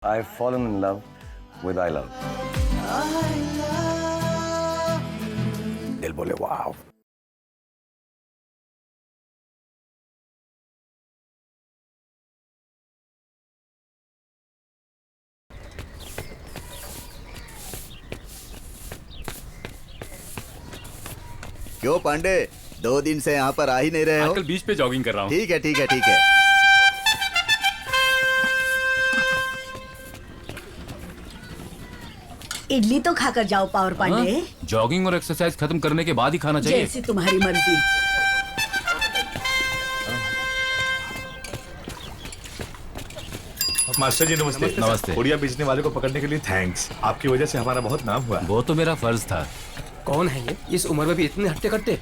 I've fallen in love with I love. दिल बोले वाव. क्यों पांडे, 2 दिन से यहाँ पर आ ही नहीं रहे हो? आजकल बीच पे जॉगिंग कर रहा हूँ। ठीक है ठीक है ठीक है। इडली तो खाकर जाओ पावर पांडे। हाँ? जॉगिंग और एक्सरसाइज खत्म करने के बाद ही खाना चाहिए। जैसी तुम्हारी मर्जी। मास्टर जी नमस्ते। नमस्ते। उड़िया बेचने वाले को पकड़ने के लिए थैंक्स। आपकी वजह से हमारा बहुत नाम हुआ। वो तो मेरा फर्ज था। कौन है ये? इस उम्र में भी इतने हट्टे कट्टे?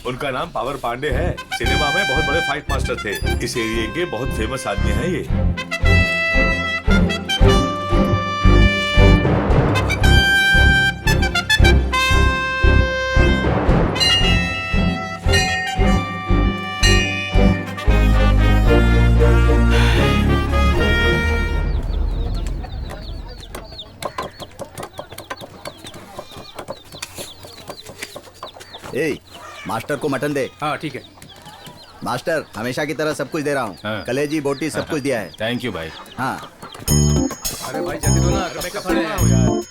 उनका नाम पावर पांडे है। सिनेमा में बहुत बड़े फाइट मास्टर थे। इस एरिया के बहुत फेमस आदमी हैं ये। ए, मास्टर को मटन दे। हाँ ठीक है। मास्टर हमेशा की तरह सब कुछ दे रहा हूँ। हाँ। कलेजी बोटी सब कुछ दिया है। थैंक यू भाई। हाँ अरे भाई जल्दी दो ना, कब खड़े हैं?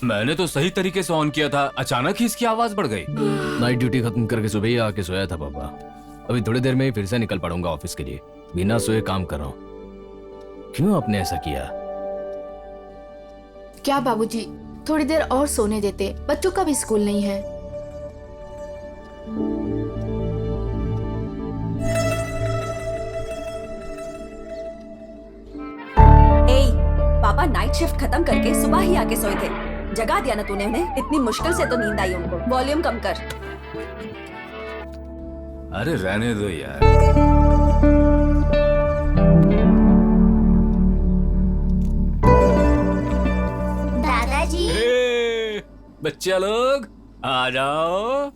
मैंने तो सही तरीके से ऑन किया था, अचानक ही इसकी आवाज बढ़ गई। नाइट ड्यूटी खत्म करके सुबह ही आके सोया था पापा। अभी थोड़ी देर में ही फिर से निकल पड़ूंगा ऑफिस के लिए। बिना सोए काम कर रहा हूँ। क्यों आपने ऐसा किया? क्या बाबूजी, थोड़ी देर और सोने देते, बच्चों का भी स्कूल नहीं है। पापा नाइट शिफ्ट खत्म करके सुबह ही आके सोए थे। जगा दिया ना तूने उन्हें। इतनी मुश्किल से तो नींद आई उनको। वॉल्यूम कम कर। अरे रहने दो यार। दादाजी, बच्चे लोग आ जाओ।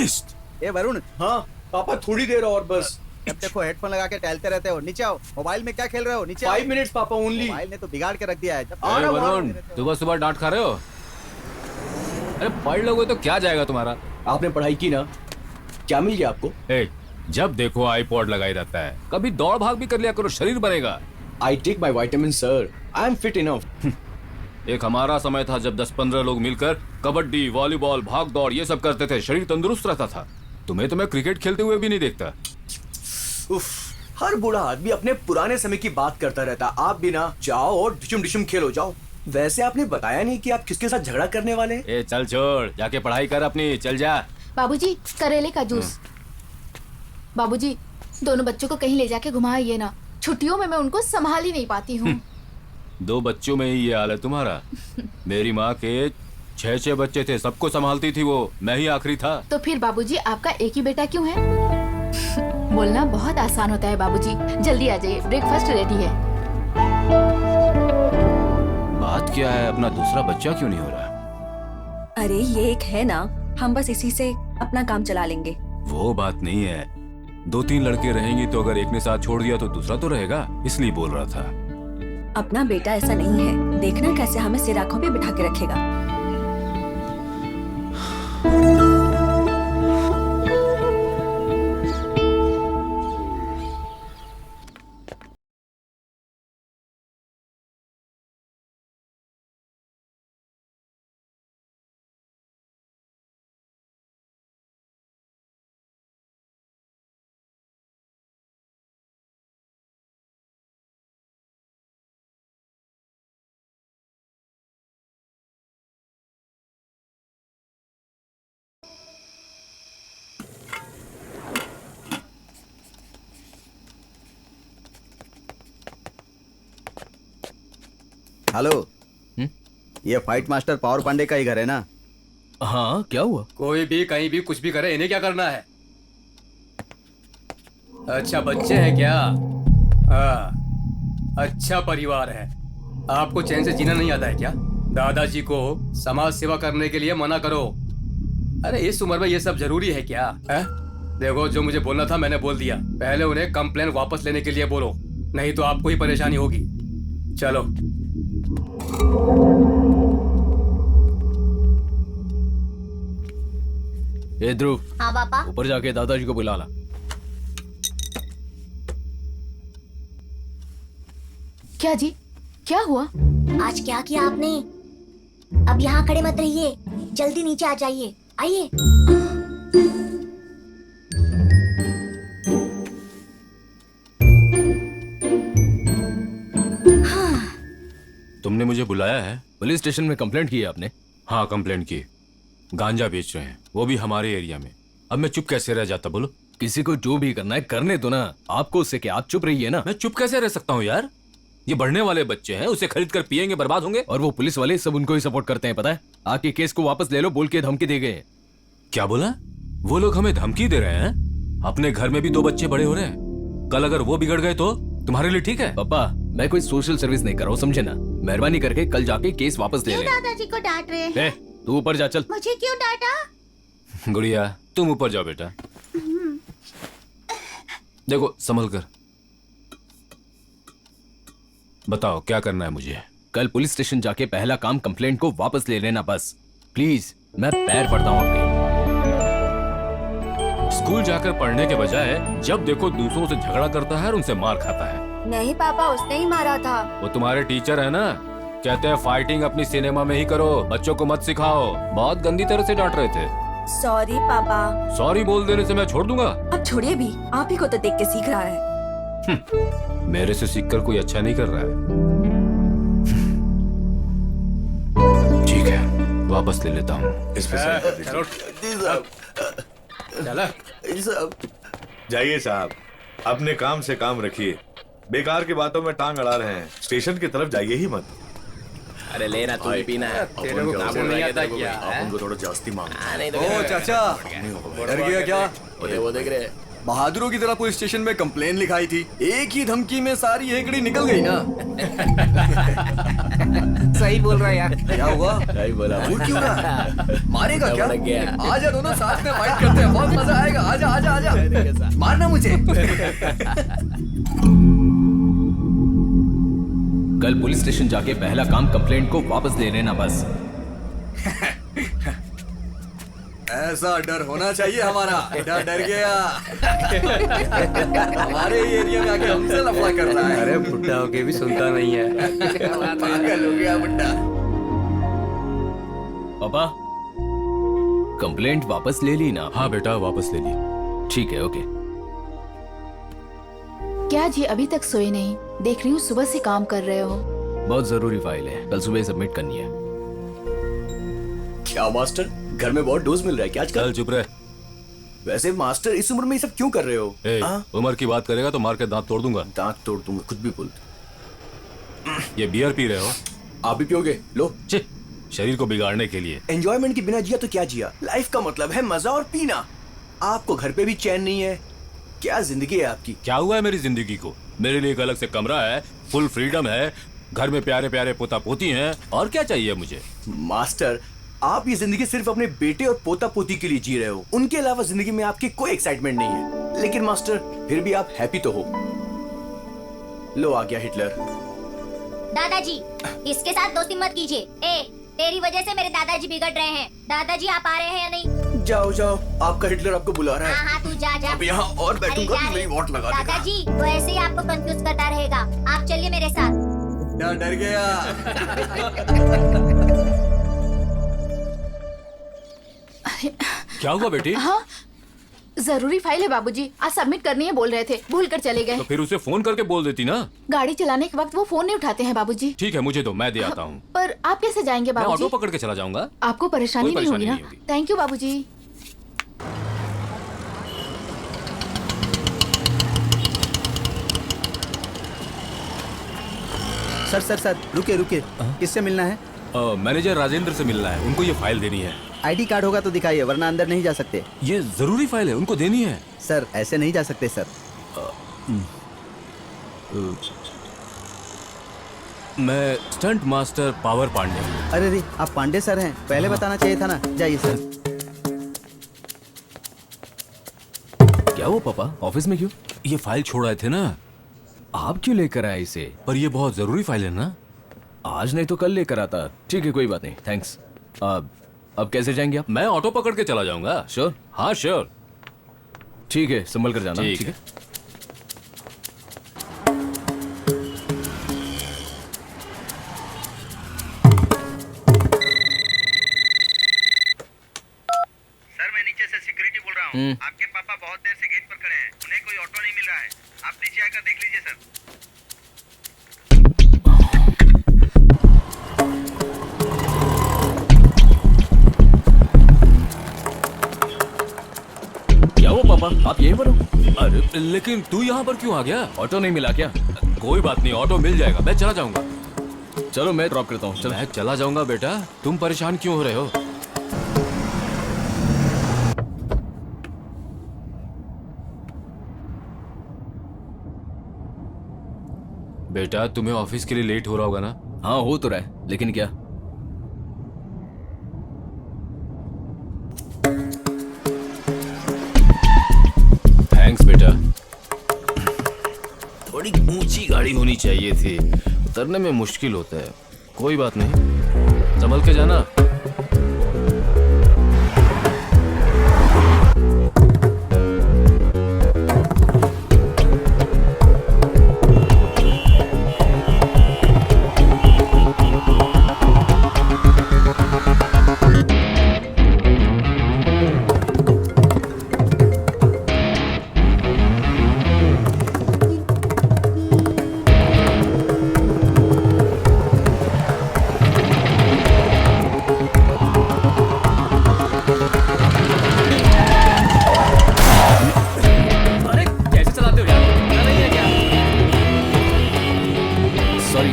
टूरिस्ट। ए वरुण, हाँ पापा थोड़ी देर और बस। जब देखो हेडफोन लगा के टहलते रहते हो। नीचे आओ, मोबाइल में क्या खेल रहे हो? नीचे आओ। 5 मिनट्स पापा ओनली। मोबाइल ने तो बिगाड़ के रख दिया है। जब अरे वरुण, सुबह सुबह डांट खा रहे हो? अरे पढ़ लोगे तो क्या जाएगा तुम्हारा? आपने पढ़ाई की ना, क्या मिल गया आपको? ए, जब देखो आईपॉड लगाई रहता है, कभी दौड़ भाग भी कर लिया करो, शरीर बनेगा। I take my vitamin sir, I am fit enough. एक हमारा समय था जब 10-15 लोग मिलकर कबड्डी, वॉलीबॉल, भाग दौड़ ये सब करते थे, शरीर तंदुरुस्त रहता था। तुम्हें तो मैं क्रिकेट खेलते हुए भी नहीं देखता। उफ, हर बूढ़ा आदमी अपने पुराने समय की बात करता रहता। आप भी ना जाओ और डिशुम डिशुम खेलो जाओ। वैसे आपने बताया नहीं कि आप किसके साथ झगड़ा करने वाले हैं? ए चल छोड़, जाके पढ़ाई कर अपनी, चल जा। बाबूजी करेले का जूस। बाबूजी दोनों बच्चों को कहीं ले जाके घुमाइए ना, छुट्टियों में मैं उनको संभाल ही नहीं पाती हूँ। 2 बच्चों में ही ये हाल है तुम्हारा। मेरी माँ के 6 बच्चे थे, सबको संभालती थी वो, मैं ही आखिरी था। तो फिर बाबूजी आपका एक ही बेटा क्यों है? बोलना बहुत आसान होता है बाबूजी। जल्दी आ जाइए, ब्रेकफास्ट रेडी है। बात क्या है, अपना दूसरा बच्चा क्यों नहीं हो रहा? अरे ये एक है ना, हम बस इसी से अपना काम चला लेंगे। वो बात नहीं है, 2-3 लड़के रहेंगे तो अगर एक ने साथ छोड़ दिया तो दूसरा तो रहेगा, इसलिए बोल रहा था। अपना बेटा ऐसा नहीं है, देखना कैसे हमें सिर आंखों पे बिठा के रखेगा। हेलो, ये फाइट मास्टर पावर पांडे का ही घर है ना? हाँ, क्या हुआ? कोई भी कहीं भी कुछ भी करे, इन्हें क्या करना है? अच्छा बच्चे हैं क्या? अच्छा परिवार है। आपको चैन से जीना नहीं आता है क्या? दादाजी को समाज सेवा करने के लिए मना करो। अरे इस उम्र में ये सब जरूरी है क्या है? देखो, जो मुझे बोलना था मैंने बोल दिया। पहले उन्हें कंप्लेन वापस लेने के लिए बोलो, नहीं तो आपको ही परेशानी होगी। चलो। ए ध्रुव, हाँ पापा। ऊपर जाके दादाजी को बुला ला। क्या जी, क्या हुआ? आज क्या किया आपने? अब यहाँ खड़े मत रहिए, जल्दी नीचे आ जाइए। आइए। तुमने मुझे बुलाया है? पुलिस स्टेशन में कंप्लेंट की है आपने? हाँ, कंप्लेंट की। गांजा बेच रहे हैं, वो भी हमारे एरिया में। अब मैं चुप कैसे रह जाता बोलो? किसी को जो भी करना है करने दो ना, आपको उससे क्या, आप चुप रहिए ना। मैं चुप कैसे रह सकता हूँ यार? ये बढ़ने वाले बच्चे हैं, उसे खरीद कर पियेंगे, बर्बाद होंगे। और वो पुलिस वाले सब उनको ही सपोर्ट करते हैं, पता है? आके केस को वापस ले लो बोल के धमकी दे गए। क्या बोला? वो लोग हमें धमकी दे रहे हैं? अपने घर में भी 2 बच्चे बड़े हो रहे हैं, कल अगर वो बिगड़ गए तो तुम्हारे लिए ठीक है? पापा, मैं कोई सोशल सर्विस नहीं कर रहा हूँ, समझे ना? मेहरबानी करके कल जाके केस वापस ले ले। दादाजी को डांट रहे हैं। तू ऊपर जा, चल। मुझे क्यों डांटा? गुड़िया, तुम ऊपर जाओ बेटा। देखो, संभल कर। बताओ क्या करना है मुझे? कल पुलिस स्टेशन जाके पहला काम कंप्लेंट को वापस ले लेना, बस प्लीज। मैं पैर पड़ता हूँ आपके। स्कूल जाकर पढ़ने के बजाय जब देखो दूसरों से झगड़ा करता है और उनसे मार खाता है। नहीं पापा, उसने ही मारा था। वो तुम्हारे टीचर है ना, कहते हैं फाइटिंग अपनी सिनेमा में ही करो, बच्चों को मत सिखाओ। बहुत गंदी तरह से डांट रहे थे। सॉरी पापा। सॉरी बोल देने से मैं छोड़ दूंगा? अब छोड़िए भी, आप ही को तो देख के सीख रहा है। मेरे से सीखकर कोई अच्छा नहीं कर रहा है। ठीक है, वापस ले लेता हूँ। इस पे साइन कर दीजिए। जाइए साहब, अपने काम से काम रखिए। बेकार की बातों में टांग अड़ा रहे हैं। स्टेशन की तरफ जाइए ही मत। अरे लेना, तू भी पीना है। तेरे को काम नहीं आता क्या? अपन को थोड़ा जास्ती मांग। ओ चाचा, डर गया क्या? वो देख रहे। बहादुरों की तरह पुलिस स्टेशन में कंप्लेन लिखाई थी, एक ही धमकी में सारी हेकड़ी निकल गई ना। सही बोल रहा है यार। क्या हुआ? सही बोला भाई। क्यों ना? मारेगा क्या? लग गया। आजा, दोनों साथ में फाइट करते हैं, बहुत मजा आएगा। आजा आजा आजा, मारना मुझे। कल पुलिस स्टेशन जाके पहला काम कंप्लेंट को वापस ले लेना बस। ऐसा डर होना चाहिए हमारा। डर गया। हमारे एरिया में आके हमसे लफड़ा कर रहा है। अरे बुढ़ा होके भी सुनता नहीं है। पागल हो गया बुड्ढा। पापा, कंप्लेंट वापस ले ली ना? हाँ बेटा, वापस ले ली। ठीक है, ओके। क्या जी अभी तक सोए नहीं? देख रही हूँ सुबह से काम कर रहे हो। बहुत जरूरी फाइल है, कल सुबह सबमिट करनी है। क्या मास्टर, घर में बहुत डोज मिल रहा है क्या आजकल? चल चुप रहे। वैसे मास्टर, इस उम्र में ये सब क्यों कर रहे हो? ए, हाँ? उम्र की बात करेगा तो मार के दांत तोड़ दूंगा। दांत तोड़ दूंगा, खुद भी बोलते। ये बियर पी रहे हो? आप भी पियोगे? लो। छे, शरीर को बिगाड़ने के लिए। एंजॉयमेंट के बिना जिया तो क्या जिया? लाइफ का मतलब है मजा और पीना। आपको घर पे भी चैन नहीं है। क्या जिंदगी है आपकी? क्या हुआ है मेरी जिंदगी को? मेरे लिए एक अलग से कमरा है, फुल फ्रीडम है, घर में प्यारे प्यारे पोता पोती हैं, और क्या चाहिए मुझे? मास्टर, आप ये जिंदगी सिर्फ अपने बेटे और पोता पोती के लिए जी रहे हो। उनके अलावा जिंदगी में आपकी कोई एक्साइटमेंट नहीं है। लेकिन मास्टर, फिर भी आप हैप्पी तो हो। लो, आ गया हिटलर। दादाजी, इसके साथ दोस्ती मत कीजिए। ए, तेरी वजह से मेरे दादाजी बिगड़ रहे हैं। दादाजी आप आ रहे हैं या नहीं? जाओ जाओ, आपका हिटलर आपको बुला रहा है। हाँ हाँ, तू जा जा। अब यहाँ और बैठूंगा तो मेरी वोट लगा देगा। दादाजी वो ऐसे ही आपको कंफ्यूज करता रहेगा। आप चलिए मेरे साथ। डर गया। क्या हुआ बेटी? हाँ, जरूरी फाइल है बाबूजी, आज सबमिट करनी है बोल रहे थे, भूल कर चले गए। तो फिर उसे फोन करके बोल देती ना। गाड़ी चलाने के वक्त वो फोन नहीं उठाते हैं बाबूजी। ठीक है, मुझे दो, मैं दे आता हूँ। पर आप कैसे जाएंगे मैं बाबूजी? ऑटो पकड़ के चला जाऊंगा। आपको परेशानी कोई नहीं होगी परेशानी ना? नहीं होगी। थैंक यू बाबूजी। सर सर सर, रुके रुके। किससे मिलना है? मैनेजर राजेंद्र से मिलना है, उनको ये फाइल देनी है। आईडी कार्ड होगा तो दिखाइए, वरना अंदर नहीं जा सकते। ये जरूरी फाइल है, उनको देनी है। सर, ऐसे नहीं जा सकते सर। मैं स्टंट मास्टर पावर पांडे हूँ। अरे रे, आप पांडे सर हैं, पहले बताना चाहिए था ना। जाइए सर। क्या हुआ पापा, ऑफिस में क्यों? ये फाइल छोड़ आए थे ना। आप क्यों लेकर आए इसे? पर ये बहुत जरूरी फाइल है ना। आज नहीं तो कल लेकर आता। ठीक है, कोई बात नहीं, थैंक्स। अब कैसे जाएंगे आप? मैं ऑटो पकड़ के चला जाऊंगा। श्योर? हाँ श्योर। ठीक है, संभल कर जाना। ठीक है। सर, मैं नीचे से सिक्योरिटी बोल रहा हूँ। आपके पापा बहुत देर से गेट पर खड़े हैं, उन्हें कोई ऑटो नहीं मिल रहा है। आप नीचे आकर देख लीजिए सर। क्या हुआ पापा, आप यहीं पर हो? अरे लेकिन तू यहाँ पर क्यों आ गया? ऑटो नहीं मिला क्या? कोई बात नहीं, ऑटो मिल जाएगा, मैं चला जाऊंगा। चलो मैं ड्रॉप करता हूँ। मैं चला जाऊंगा बेटा, तुम परेशान क्यों हो रहे हो? बेटा, तुम्हें ऑफिस के लिए लेट हो रहा होगा ना? हाँ, हो तो रहा है, लेकिन क्या? थैंक्स बेटा। थोड़ी ऊंची गाड़ी होनी चाहिए थी, उतरने में मुश्किल होता है। कोई बात नहीं, संभल के जाना। अरे कैसे चलाते हो यार, पता नहीं है क्या? सॉरी।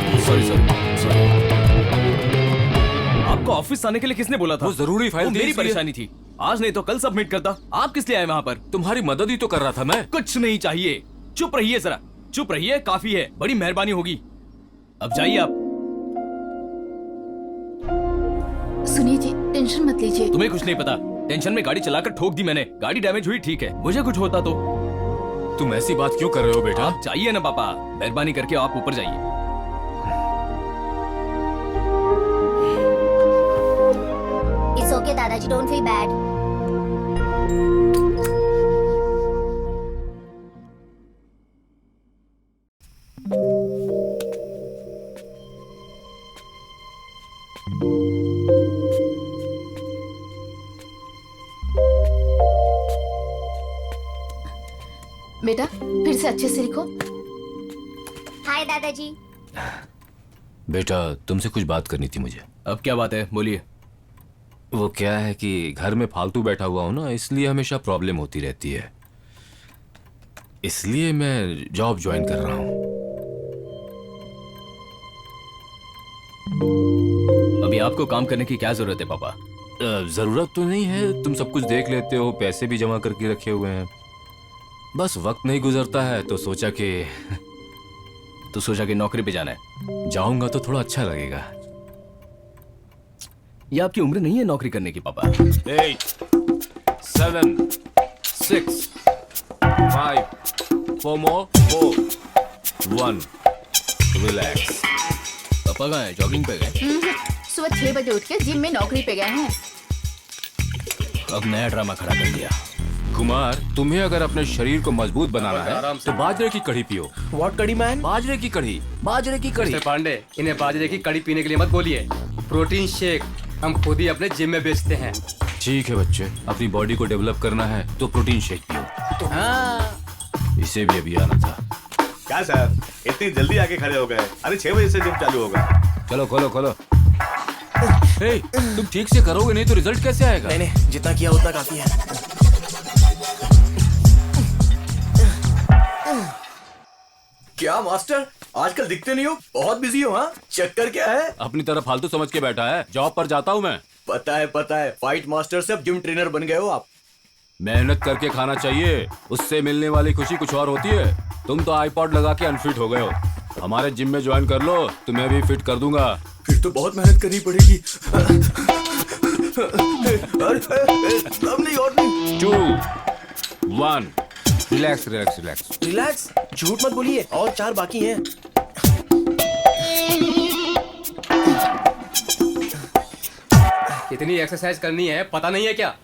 आपको ऑफिस आने के लिए किसने बोला था? वो जरूरी फाइल वो थी, मेरी इसलिए। परेशानी थी। आज नहीं तो कल सबमिट करता। आप किस लिए आए वहाँ पर? तुम्हारी मदद ही तो कर रहा था मैं। कुछ नहीं चाहिए, चुप रहिए जरा। चुप रहिए, काफी है, बड़ी मेहरबानी होगी। अब जाइए आप। टेंशन मत लीजिए। तुम्हें कुछ नहीं पता, टेंशन में गाड़ी चलाकर ठोक दी मैंने। गाड़ी डैमेज हुई ठीक है, मुझे कुछ होता तो। तुम ऐसी बात क्यों कर रहे हो बेटा? आप चाहिए ना पापा, मेहरबानी करके आप ऊपर जाइए। इट्स ओके दादाजी, डोंट फील बैड। बेटा फिर से अच्छे से लिखो। हाय दादाजी। बेटा तुमसे कुछ बात करनी थी मुझे। अब क्या बात है, बोलिए। वो क्या है कि घर में फालतू बैठा हुआ हूं ना, इसलिए हमेशा प्रॉब्लम होती रहती है। इसलिए मैं जॉब ज्वाइन कर रहा हूं। अभी आपको काम करने की क्या जरूरत है पापा? जरूरत तो नहीं है, तुम सब कुछ देख लेते हो, पैसे भी जमा करके रखे हुए हैं। बस वक्त नहीं गुजरता है तो सोचा कि नौकरी पे जाना है। जाऊंगा तो थोड़ा अच्छा लगेगा। ये आपकी उम्र नहीं है नौकरी करने की पापा। 8 7 6 5 4 more 4 1 रिलैक्स। पापा कहाँ है? जॉगिंग पे गए? सुबह 6 बजे उठ के जिम में नौकरी पे गए हैं। अब नया ड्रामा खड़ा कर दिया। कुमार, तुम्हें अगर अपने शरीर को मजबूत बनाना है तो बाजरे की कढ़ी पियो। व्हाट कड़ी मैन? बाजरे की कढ़ी, बाजरे की कढ़ी। मिस्टर पांडे, इन्हें बाजरे की कड़ी पीने के लिए मत बोलिए। प्रोटीन शेक हम खुद ही अपने जिम में बेचते हैं। ठीक है बच्चे, अपनी बॉडी को डेवलप करना है तो प्रोटीन शेक पियो। हाँ। इसे भी अभी आना था। क्या सर, इतनी जल्दी आके खड़े हो गए? अरे 6 बजे से जिम चालू होगा। चलो खोलो खोलो। हे, तुम ठीक से करोगे नहीं तो रिजल्ट कैसे आएगा? नहीं, जितना किया उतना काफी है। क्या मास्टर, आजकल दिखते नहीं हो, बहुत बिजी हो। हाँ, चक्कर क्या है? अपनी तरफ फालतू समझ के बैठा है। जॉब पर जाता हूँ मैं। पता है, फाइट मास्टर से अब जिम ट्रेनर बन गए हो आप। मेहनत करके खाना चाहिए, उससे मिलने वाली खुशी कुछ और होती है। तुम तो आईपॉड लगा के अनफिट हो गए हो। हमारे जिम में ज्वाइन कर लो, तुम्हें भी फिट कर दूंगा। फिर तो बहुत मेहनत करनी पड़ेगी। अब नहीं, और नहीं। 2 1 रिलैक्स रिलैक्स रिलैक्स रिलैक्स, झूठ मत बोलिए, और 4 बाकी हैं। कितनी एक्सरसाइज करनी है पता नहीं है क्या?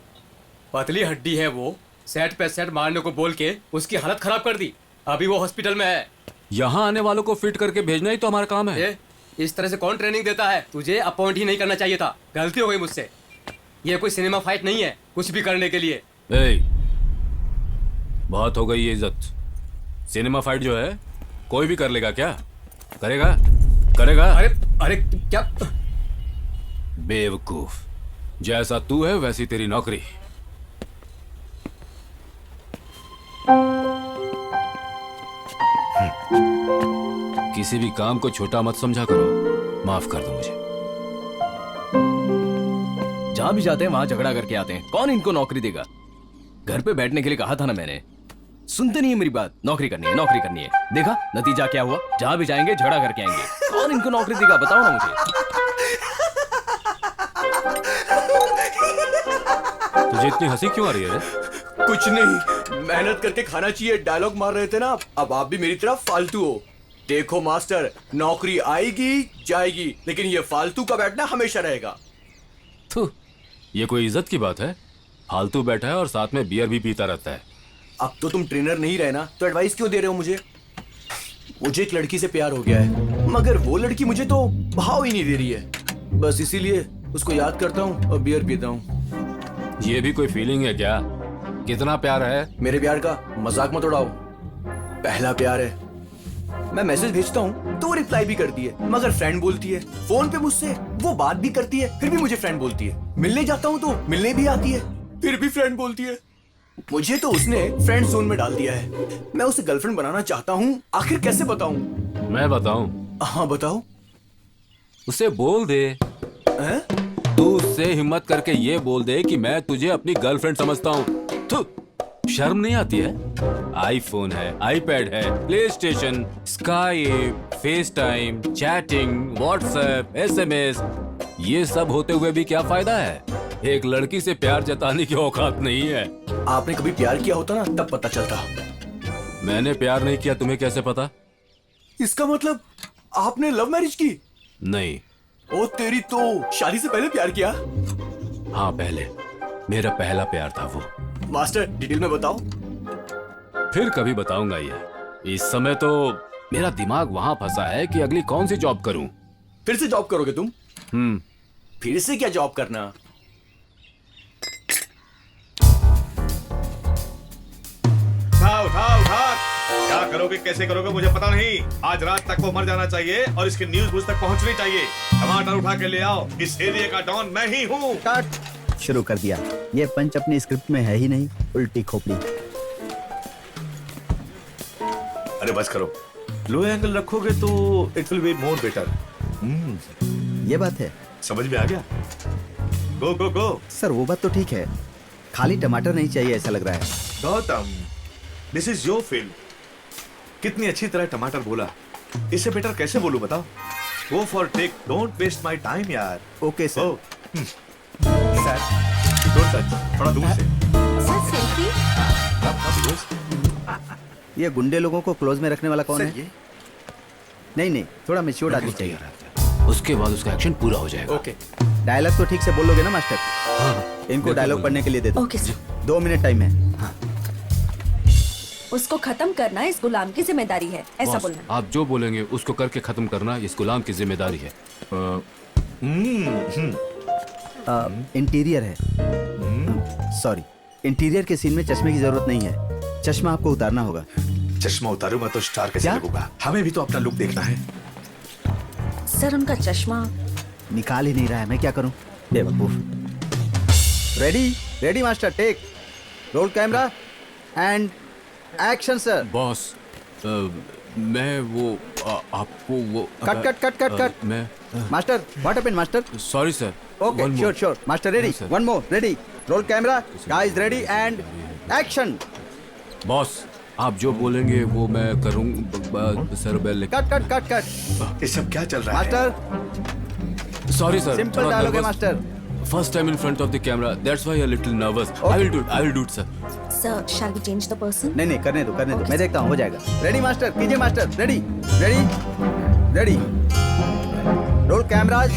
पतली हड्डी है वो, सेट पे सेट मारने को बोल के उसकी हालत खराब कर दी। अभी वो हॉस्पिटल में है। यहाँ आने वालों को फिट करके भेजना ही तो हमारा काम है। इस तरह से कौन ट्रेनिंग देता है? तुझे अपॉइंट ही नहीं करना चाहिए था। गलती हो गई मुझसे। ये कोई सिनेमा फाइट नहीं है कुछ भी करने के लिए। बहुत हो गई ये इज्जत। सिनेमा फाइट जो है कोई भी कर लेगा क्या? करेगा? अरे क्या बेवकूफ, जैसा तू है वैसी तेरी नौकरी। किसी भी काम को छोटा मत समझा करो। माफ कर दो मुझे। जहां भी जाते हैं वहां झगड़ा करके आते हैं। कौन इनको नौकरी देगा? घर पे बैठने के लिए कहा था ना मैंने। सुनते नहीं है मेरी बात। नौकरी करनी है, नौकरी करनी है। देखा नतीजा क्या हुआ? जहां भी जाएंगे झगड़ा करके आएंगे। कौन इनको नौकरी देगा बताओ ना मुझे। तुझे इतनी हंसी क्यों आ रही है? कुछ नहीं, मेहनत करके खाना चाहिए, डायलॉग मार रहे थे ना। अब आप भी मेरी तरफ फालतू हो। देखो मास्टर, नौकरी आएगी जाएगी, लेकिन ये फालतू का बैठना हमेशा रहेगा। ये कोई इज्जत की बात है? फालतू बैठा है और साथ में बियर भी पीता रहता है। अब तो तुम ट्रेनर नहीं रहे ना, तो एडवाइस क्यों दे रहे हो मुझे? मुझे एक लड़की से प्यार हो गया है, मगर वो लड़की मुझे तो भाव ही नहीं दे रही है। बस इसीलिए उसको याद करता हूँ और बियर पीता हूँ। ये भी कोई फीलिंग है क्या? कितना प्यार है? मेरे प्यार का मजाक मत उड़ाओ। पहला प्यार है। मैं मैसेज भेजता हूँ तो वो रिप्लाई भी करती है, मगर फ्रेंड बोलती है। फोन पे मुझसे वो बात भी करती है, फिर भी मुझे फ्रेंड बोलती है। मिलने जाता हूँ तो मिलने भी आती है, फिर भी फ्रेंड बोलती है। मुझे तो उसने फ्रेंड जोन में डाल दिया है। मैं उसे गर्लफ्रेंड बनाना चाहता हूँ, आखिर कैसे बताऊँ? मैं बताऊं? हाँ बताओ। उसे बोल दे। तू उससे हिम्मत करके ये बोल दे कि मैं तुझे अपनी गर्लफ्रेंड समझता हूँ। शर्म नहीं आती है? आईफोन है, आईपैड है, play station, Skype, face time, chatting, WhatsApp, SMS, ये सब होते हुए भी क्या फायदा है? एक लड़की से प्यार जताने की औकात नहीं है। आपने कभी प्यार किया होता ना तब पता चलता। मैंने प्यार नहीं किया, तुम्हें कैसे पता? इसका मतलब आपने लव मैरिज की? नहीं। ओ तेरी तो शादी से पहले प्यार किया? हाँ पहले, मेरा पहला प्यार था वो। मास्टर डिटेल में बताओ। फिर कभी बताऊंगा ये। इस समय तो मेरा दिमाग वहां फंसा है कि अगली कौन सी जॉब करूं। फिर से जॉब करोगे तुम? फिर से क्या जॉब करना? उठाओ क्या करोगे कैसे करोगे मुझे पता नहीं। आज रात तक वो मर जाना चाहिए और इसकी न्यूज मुझ तक पहुंचनी चाहिए। टमाटर उठा के ले आओ, इस एरिया का डॉन मैं ही हूँ। कट शुरू कर दिया। ये पंच अपनी स्क्रिप्ट में है ही नहीं, उल्टी खोपड़ी। अरे बस करो, लो एंगल रखोगे तो it will be more better. ये बात है, समझ में आ गया। गो गो गो। सर वो बात तो ठीक है, खाली टमाटर नहीं चाहिए ऐसा लग रहा है। Gautam, this is your film. कितनी अच्छी तरह टमाटर बोला, इससे बेटर कैसे बोलूं बताओ। Go for take, don't waste my time यार। Okay sir. Sir don't touch, थोड़ा दूर से। Sir selfie. ये गुंडे लोगों को क्लोज में रखने वाला कौन है? नहीं नहीं, थोड़ा मैच्योर्ड आदमी चाहिए। उसके बाद उसका एक्शन पूरा हो जाएगा। ओके। डायलॉग तो ठीक से बोलोगे ना मास्टर? हाँ, इनको डायलॉग पढ़ने के लिए दे दो। Okay sir. 2 मिनट टाइम है। उसको खत्म करना इस गुलाम की जिम्मेदारी है, ऐसा बॉस, बोलना। आप जो बोलेंगे उसको करके खत्म करना इस गुलाम की जिम्मेदारी है। इंटीरियर है, सॉरी, इंटीरियर के सीन में चश्मे की जरूरत नहीं है। चश्मा आपको उतारना होगा। चश्मा उतारूंगा तो स्टार कैसे लगूंगा? हमें भी तो अपना लुक देखना है। सर उनका चश्मा निकाल ही नहीं रहा है, मैं क्या करूं? बेवकूफ। Ready ready master, take, roll camera and action sir. Boss, मैं वो आपको वो cut cut cut cut cut. मैं master, what happened master? Sorry sir. Okay, sure sure master, ready, one more, ready, roll camera, guys ready and action. Boss, आप जो बोलेंगे वो मैं करूँ sir. Cut cut cut cut. ये सब क्या चल रहा है? Master sorry sir, simple dialogue है master. First time in front of the camera, that's why I am little nervous. I will do it sir. Sir shall we change the person? नहीं नहीं, करने दो मैं देखता हूँ, हो जाएगा। रेडी मास्टर, कीजिए master, ready ready ready, roll cameras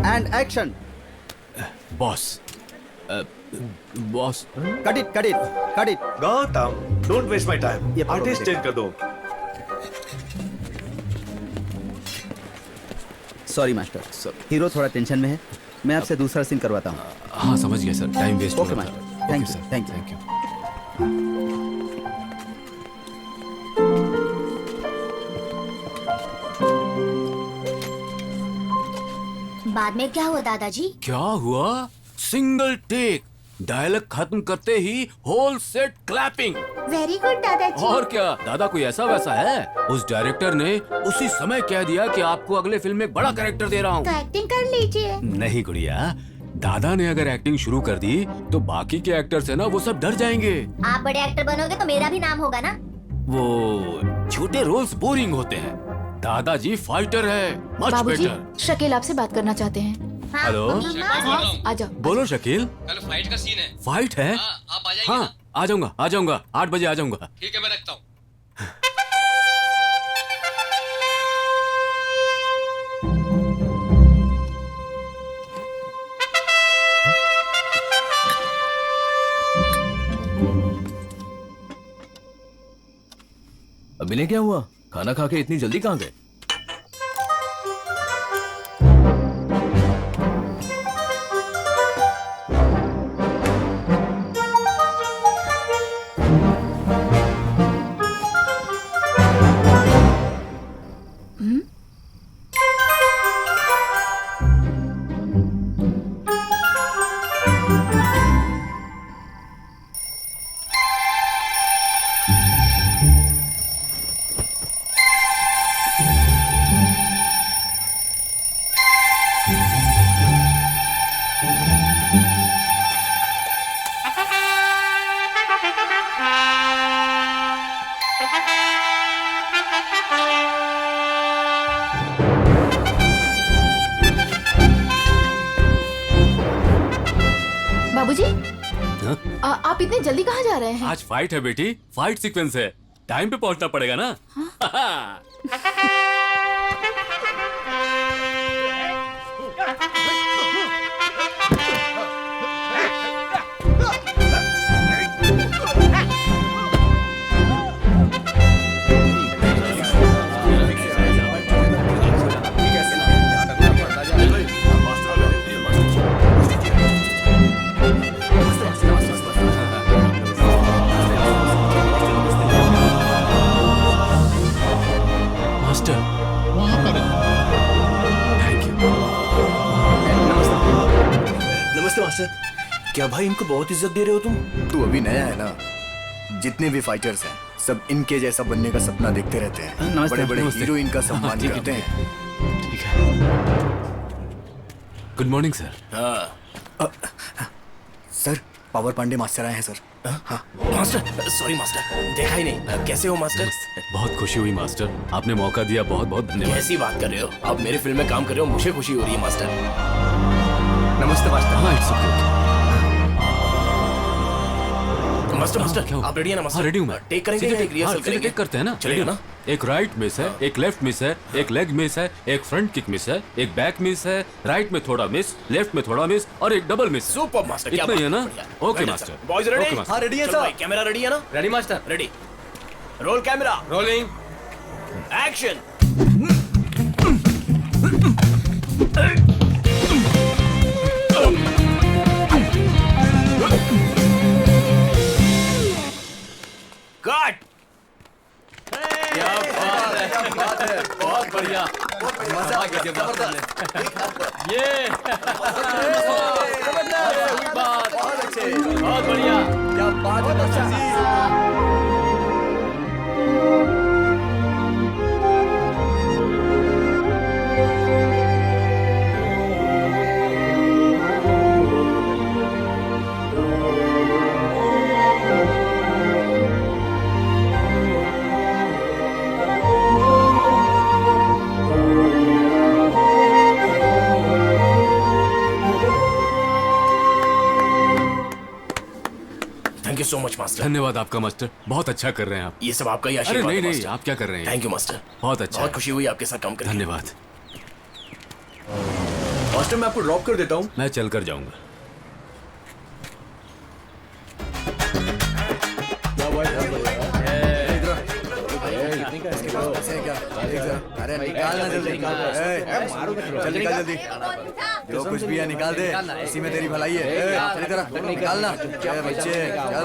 and action. Boss, boss, cut it cut it cut it. Gautam, don't waste my time. ये आर्टिस्ट चेंज कर दो। सॉरी मास्टर, हीरो थोड़ा टेंशन में है, मैं आपसे दूसरा सीन करवाता हूँ। हाँ समझ गया sir, time waste. Okay master, thank you thank you. बाद में क्या हुआ दादाजी? क्या हुआ? सिंगल टेक, डायलॉग खत्म करते ही whole set clapping. Very good दादाजी। और क्या, दादा कोई ऐसा वैसा है? उस डायरेक्टर ने उसी समय कह दिया कि आपको अगले फिल्म में बड़ा कैरेक्टर दे रहा हूँ। तो एक्टिंग कर लीजिए। नहीं गुड़िया, दादा ने अगर एक्टिंग शुरू कर दी तो बाकी के एक्टर्स है ना, वो सब डर जाएंगे। आप बड़े एक्टर बनोगे तो मेरा भी नाम होगा ना। वो छोटे रोल्स बोरिंग होते हैं, दादाजी फाइटर है, मच बाबूजी, बेटर। शकील आपसे बात करना चाहते हैं। हेलो, आ जाओ। बोलो शकील। कल फाइट का सीन है। फाइट है? आप आ जाएंगे? हाँ आ जाऊंगा 8 बजे आ जाऊंगा। ठीक है, मैं रखता हूँ। अभिनय क्या हुआ? खाना खा के इतनी जल्दी कहाँ गए? आप इतने जल्दी कहाँ जा रहे हैं? आज फाइट है बेटी, फाइट सीक्वेंस है, टाइम पे पहुंचना पड़ेगा ना। Master, thank you. नमस्ते मास्टर। क्या भाई इनको बहुत इज्जत दे रहे हो तुम? तू अभी नया है ना, जितने भी फाइटर्स हैं सब इनके जैसा बनने का सपना देखते रहते हैं। नमस्ते, बड़े बड़े नमस्ते। हीरो इनका सम्मान ठीक है, करते हैं। ठीक है। Good morning sir. Sir, power Pandey master आए हैं सर। मास्टर, सॉरी मास्टर, देखा ही नहीं। कैसे हो मास्टर? बहुत खुशी हुई मास्टर, आपने मौका दिया, बहुत बहुत धन्यवाद। कैसी बात कर रहे हो आप? मेरे फिल्म में काम कर रहे हो, मुझे खुशी हो रही है मास्टर। नमस्ते मास्टर। हाँ, इट्स ओके। मास्टर मास्टर, क्या हुआ? आप रेडी है ना मास्टर? हाँ, रेडी हूँ मैं। टेक करेंगे सीधे या एक रिहर्सल सीधे करेंगे? टेक करते हैं ना, चलेगा ना? एक राइट मिस है, एक लेफ्ट मिस है, एक लेग मिस है, एक फ्रंट किक मिस है, एक बैक मिस है, राइट में थोड़ा मिस, लेफ्ट में थोड़ा मिस और एक डबल मिस। सुपर मास्टर, क्या इतना ही है ना? बात। Okay Ready, master. sir. Boys ready? Okay master. हाँ रेडी है चलो भाई, सर। कैमरा रेडी है ना? Ready master? Ready. Roll camera, rolling. Action. Cut. क्या बात है, बहुत बढ़िया। मजा आ गया मास्टर ने। ये हुई बात। बहुत बढ़िया। क्या बात है master ji. Thank you so much master. धन्यवाद आपका मास्टर, बहुत अच्छा कर रहे हैं आप। ये सब आपका ही अरे आशीर्वाद नहीं है, नहीं, मास्टर। आप क्या कर रहे हैं? थैंक यू मास्टर, बहुत अच्छा बहुत है। खुशी हुई आपके साथ काम करके। धन्यवाद। मास्टर मैं आपको ड्रॉप कर देता हूँ। मैं चल कर जाऊंगा। अरे निकाल ना जल्दी, चल निकाल जल्दी। जो कुछ भी है निकाल दे, इसी में तेरी भलाई है। चल इधर निकाल ना। बच्चे चल।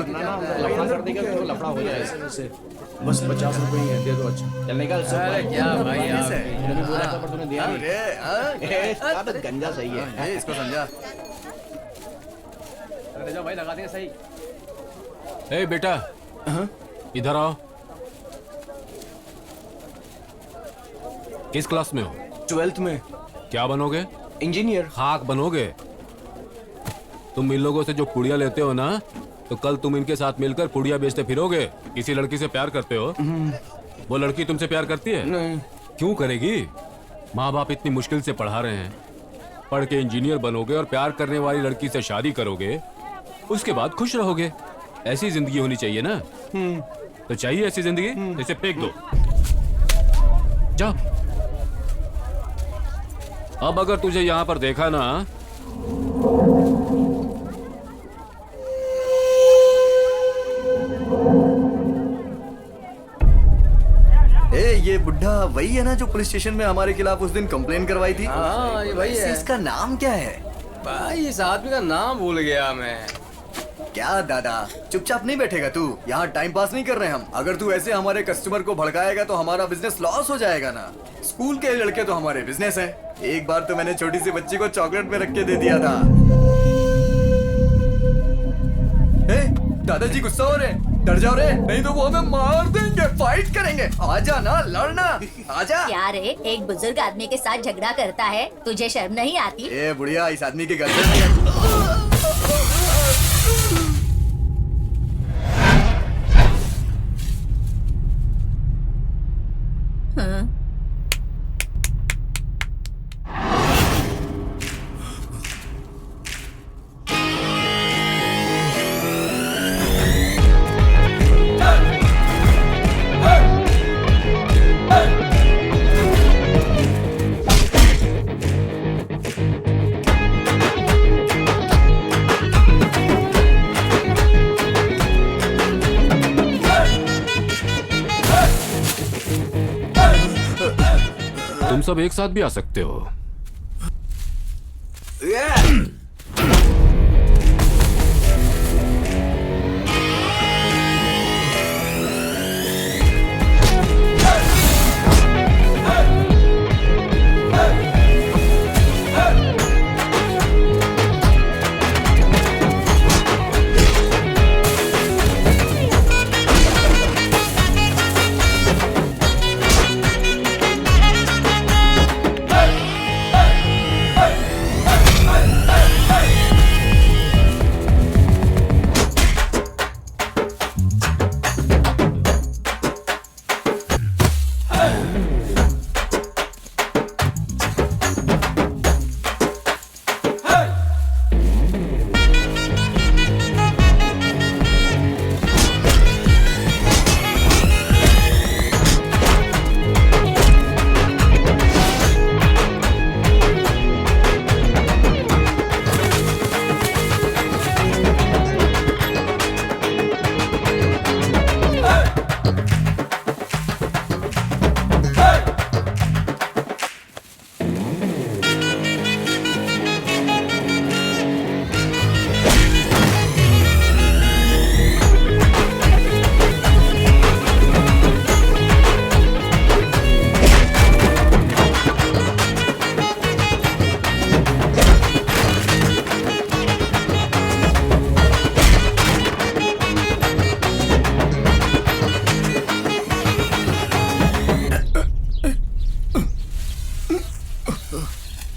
बस 50 रुपए ही है, दे दो। अच्छा चल निकाल। अरे क्या भाई आप। तूने दिया नहीं। गंजा सही है। इसको समझा। ले जाओ भाई, लगा देंगे सही। ए बेटा, इधर आओ। किस क्लास में हो? 12th में। क्या बनोगे? इंजीनियर। खाक बनोगे। तुम इन लोगों से जो पुड़िया लेते हो ना, तो कल तुम इनके साथ मिलकर पुड़िया बेचते फिरोगे। किसी लड़की से प्यार करते हो? वो लड़की तुमसे प्यार करती है? नहीं। क्यों करेगी? माँ बाप इतनी मुश्किल से पढ़ा रहे हैं, पढ़ के इंजीनियर बनोगे और प्यार करने वाली लड़की से शादी करोगे, उसके बाद खुश रहोगे। ऐसी जिंदगी होनी चाहिए ना? तो चाहिए ऐसी जिंदगी? इसे फेंक दो, जाओ। अब अगर तुझे यहाँ पर देखा ना, ये बुढ़ा वही है ना जो पुलिस स्टेशन में हमारे खिलाफ उस दिन कंप्लेन करवाई थी? हाँ, ये वही है। इसका नाम क्या है? भाई इस आदमी का नाम भूल गया मैं। क्या दादा, चुपचाप नहीं बैठेगा तू? यहाँ टाइम पास नहीं कर रहे हम। अगर तू ऐसे हमारे कस्टमर को भड़काएगा तो हमारा बिजनेस लॉस हो जाएगा ना। स्कूल के लड़के तो हमारे बिजनेस है। एक बार तो मैंने छोटी सी बच्ची को चॉकलेट में रख के दे दिया था। दादाजी गुस्सा हो रहे हैं, डर जाओ रे, नहीं तो वो हमें मार देंगे। फाइट करेंगे, आजा ना, लड़ना, आजा। क्या रे, एक बुजुर्ग आदमी के साथ झगड़ा करता है, तुझे शर्म नहीं आती? ए बुढ़िया, इस आदमी के गर्दन में हाँ? सब एक साथ भी आ सकते हो।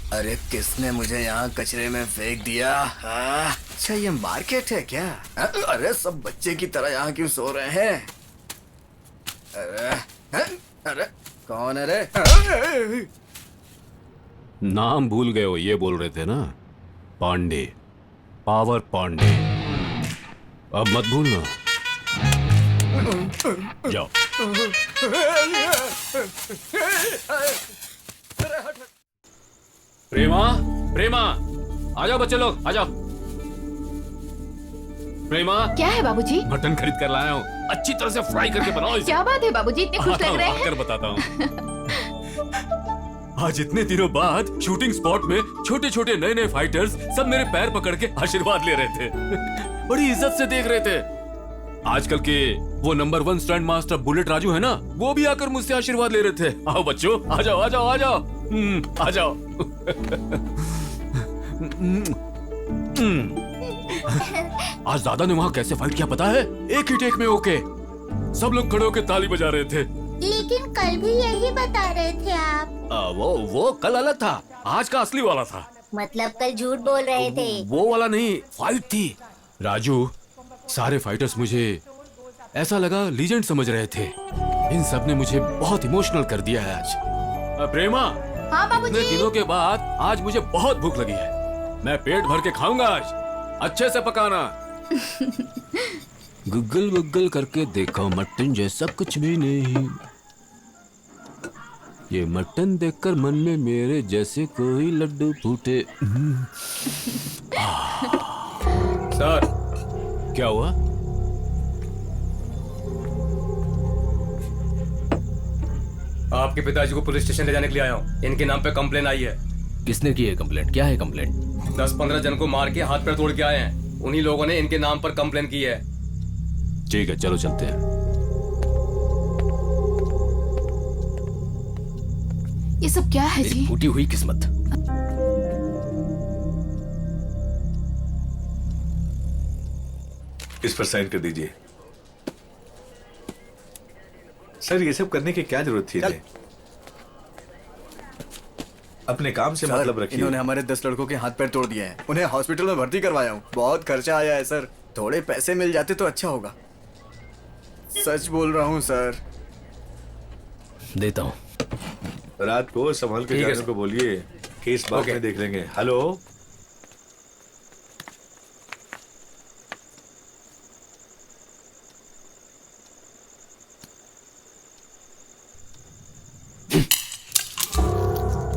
अरे किसने मुझे यहाँ कचरे में फेंक दिया? अच्छा ये मार्केट है क्या? अरे सब बच्चे की तरह यहाँ क्यों सो रहे हैं? अरे कौन है रे? नाम भूल गए हो, ये बोल रहे थे ना, पांडे, पावर पांडे। अब मत भूलना। जाओ। प्रेमा, प्रेमा, आ जाओ बच्चे लोग, आ जाओ। प्रेमा, क्या है बाबूजी? मटन खरीद कर लाया हूँ, अच्छी तरह से फ्राई करके बनाओ इसे। क्या बात है बाबूजी, इतने खुश लग रहे हैं। आकर बताता हूँ। आज इतने दिनों बाद शूटिंग स्पॉट में छोटे छोटे नए नए फाइटर्स सब मेरे पैर पकड़ के आशीर्वाद ले रहे थे। बड़ी इज्जत से देख रहे थे। आजकल के वो number 1 stunt master bullet Raju है ना, वो भी आकर मुझसे आशीर्वाद ले रहे थे। आओ बच्चों, आ जाओ आ जाओ आ जाओ, आ जाओ। आज दादा ने वहाँ कैसे फाइट किया पता है? एक ही टेक में ओके। सब लोग खड़े होकर ताली बजा रहे थे। लेकिन कल भी यही बता रहे थे आप। वो कल अलग था, आज का असली वाला था। मतलब कल झूठ बोल रहे थे? वो वाला नहीं, फाइट थी। राजू, सारे फाइटर्स मुझे ऐसा लगा लीजेंड समझ रहे थे। इन सब ने मुझे बहुत इमोशनल कर दिया है आज। प्रेमा, हाँ बाबूजी। इतने दिनों के बाद आज मुझे बहुत भूख लगी है। मैं पेट भर के खाऊंगा आज, अच्छे से पकाना। गुगल गुगल करके देखो, मटन जैसा कुछ भी नहीं। ये मटन देखकर मन में मेरे जैसे कोई लड्डू फूटे। सर, क्या हुआ? आपके पिताजी को पुलिस स्टेशन ले जाने के लिए आया हूँ। इनके नाम पे कंप्लेन आई है। किसने की है कंप्लेंट? क्या है कंप्लेंट? 10-15 जन को मार के हाथ पैर तोड़ के आए हैं। उन्हीं लोगों ने इनके नाम पर कंप्लेन की है। ठीक है, चलो चलते हैं। ये सब क्या है जी? फूटी हुई किस्मत। इस पर साइन कर दीजिए। सर ये सब करने की क्या जरूरत थी? अपने काम से मतलब रखिए। इन्होंने हमारे 10 लड़कों के हाथ पैर तोड़ दिए हैं। उन्हें हॉस्पिटल में भर्ती करवाया हूँ। बहुत खर्चा आया है सर। थोड़े पैसे मिल जाते तो अच्छा होगा। सच बोल रहा हूँ सर। देता हूँ। रात को संभाल के जाने को बोलिए, केस बाद में देख लेंगे। हेलो,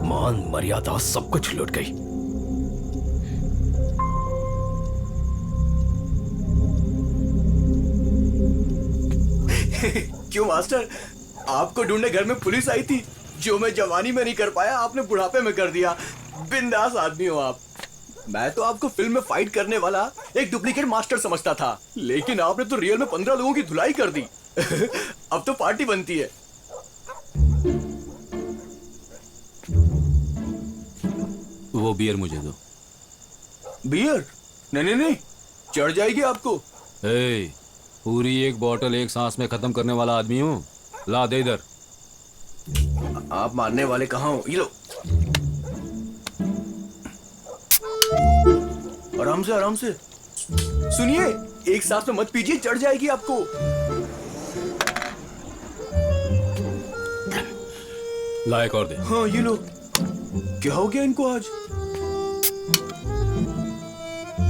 मान मर्यादा सब कुछ लुट गई। क्यों मास्टर, आपको ढूंढने घर में पुलिस आई थी? जो मैं जवानी में नहीं कर पाया आपने बुढ़ापे में कर दिया। बिंदास आदमी हो आप। मैं तो आपको फिल्म में फाइट करने वाला एक डुप्लीकेट मास्टर समझता था, लेकिन आपने तो रियल में 15 लोगों की धुलाई कर दी। अब तो पार्टी बनती है। वो बियर मुझे दो। बियर? नहीं, चढ़ जाएगी आपको। ए, पूरी एक बोतल एक सांस में खत्म करने वाला आदमी हूँ। ला दे इधर। आप मानने वाले कहाँ हो? ये लो। आराम से सुनिए, एक सांस में मत पीजिए, चढ़ जाएगी आपको। ला एक और दे। हाँ ये लो। क्या हो गया इनको आज?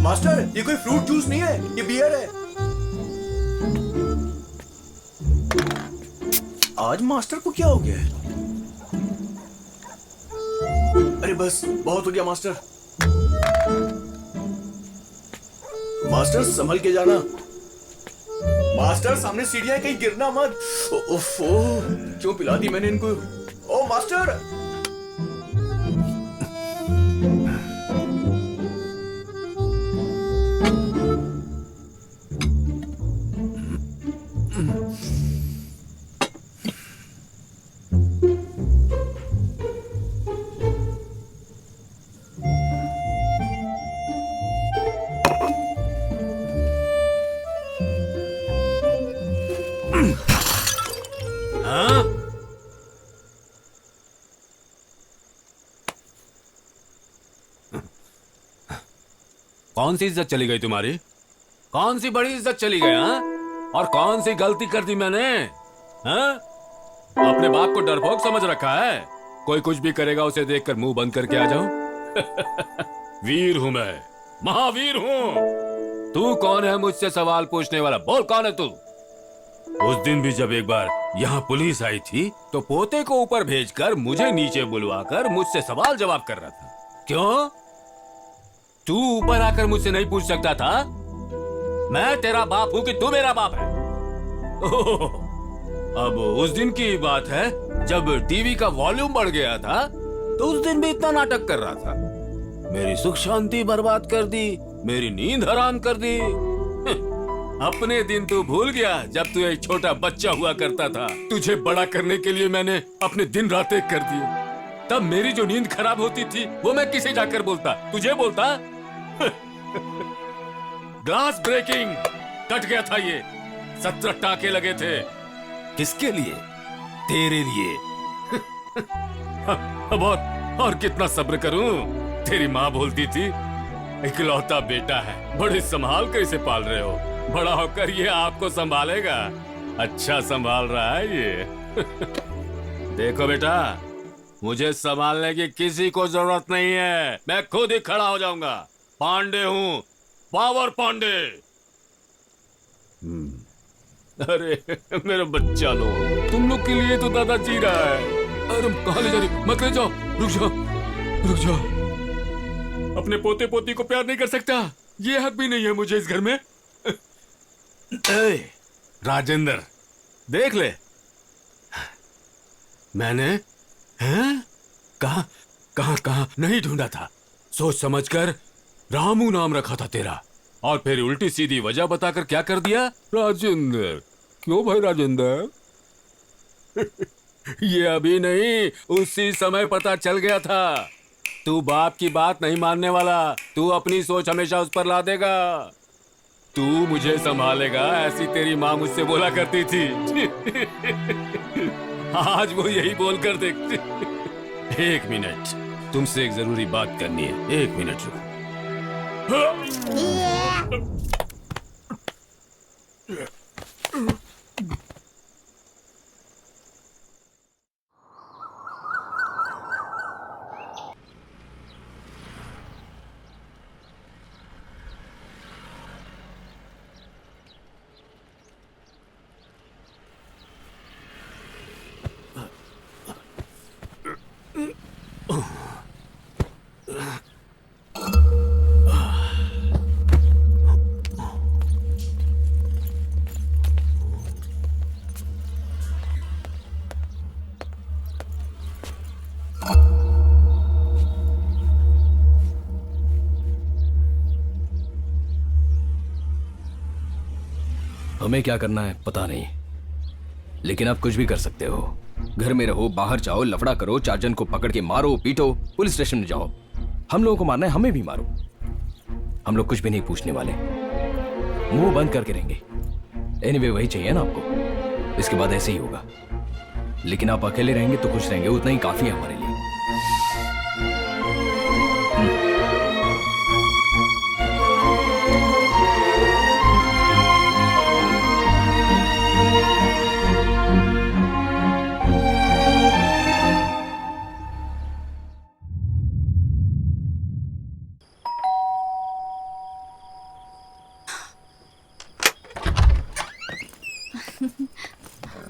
मास्टर, ये कोई फ्रूट जूस नहीं है, ये बियर है। आज मास्टर को क्या हो गया है? अरे बस, बहुत हो गया मास्टर। मास्टर संभल के जाना। मास्टर सामने सीढ़ियां, कहीं गिरना मत। ओफो, क्यों पिला दी मैंने इनको? ओ मास्टर! कौन सी इज्जत चली गई तुम्हारी? कौन सी बड़ी इज्जत चली गई? हाँ? और कौन सी गलती कर दी मैंने? हाँ? अपने बाप को डरपोक समझ रखा है? कोई कुछ भी करेगा उसे देखकर मुंह बंद करके आ जाऊं? वीर हूं मैं, महावीर हूं। तू कौन है मुझसे सवाल पूछने वाला? बोल, कौन है तू? उस दिन भी जब एक बार यहाँ पुलिस आई थी तो पोते को ऊपर भेजकर मुझे नीचे बुलवाकर मुझसे सवाल जवाब कर रहा था। क्यों? तू ऊपर आकर मुझसे नहीं पूछ सकता था मैं तेरा बाप हूं कि तू मेरा बाप है? ओह, अब उस दिन की बात है जब टीवी का वॉल्यूम बढ़ गया था तो उस दिन भी इतना नाटक कर रहा था। मेरी सुख शांति बर्बाद कर दी, मेरी नींद हराम कर दी। अपने दिन तू भूल गया जब तू एक छोटा बच्चा हुआ करता था। तुझे बड़ा करने के लिए मैंने अपने दिन रात एक कर दिए। तब मेरी जो नींद खराब होती थी वो मैं किसे जाकर बोलता? तुझे बोलता? ग्लास ब्रेकिंग कट गया था ये, 17 टाके लगे थे। किसके लिए? तेरे लिए। अब और कितना सब्र करूं? तेरी माँ बोलती थी इकलौता बेटा है, बड़े संभाल कर इसे पाल रहे हो, बड़ा होकर ये आपको संभालेगा। अच्छा संभाल रहा है ये। देखो बेटा, मुझे संभालने की किसी को जरूरत नहीं है, मैं खुद ही खड़ा हो जाऊंगा। पांडे हूं, पावर पांडे। अरे मेरे बच्चा लोग, तुम लोग के लिए तो दादा जी रहा है। अरे कहां ले जा रही? मत ले जाओ, रुक जाओ, रुक जाओ। अपने पोते पोती को प्यार नहीं कर सकता, ये हक भी नहीं है मुझे इस घर में। राजेंद्र, देख ले, मैंने कहा नहीं ढूंढा था। सोच समझकर रामू नाम रखा था तेरा, और फिर उल्टी सीधी वजह बताकर क्या कर दिया? राजेंद्र। क्यों भाई राजेंद्र? ये अभी नहीं, उसी समय पता चल गया था। तू बाप की बात नहीं मानने वाला, तू अपनी सोच हमेशा उस पर ला देगा। तू मुझे संभालेगा, ऐसी तेरी माँ मुझसे बोला करती थी। आज वो यही बोलकर देखती। एक मिनट, तुमसे एक जरूरी बात करनी है, एक मिनट रुको। हमें क्या करना है पता नहीं, लेकिन आप कुछ भी कर सकते हो। घर में रहो, बाहर जाओ, लफड़ा करो, 4 जन को पकड़ के मारो, पीटो, पुलिस स्टेशन में जाओ। हम लोगों को मारना है, हमें भी मारो। हम लोग कुछ भी नहीं पूछने वाले, मुंह बंद करके रहेंगे। एनीवे वही चाहिए ना आपको, इसके बाद ऐसे ही होगा। लेकिन आप अकेले रहेंगे तो खुश रहेंगे, उतना ही काफी है हमारे लिए।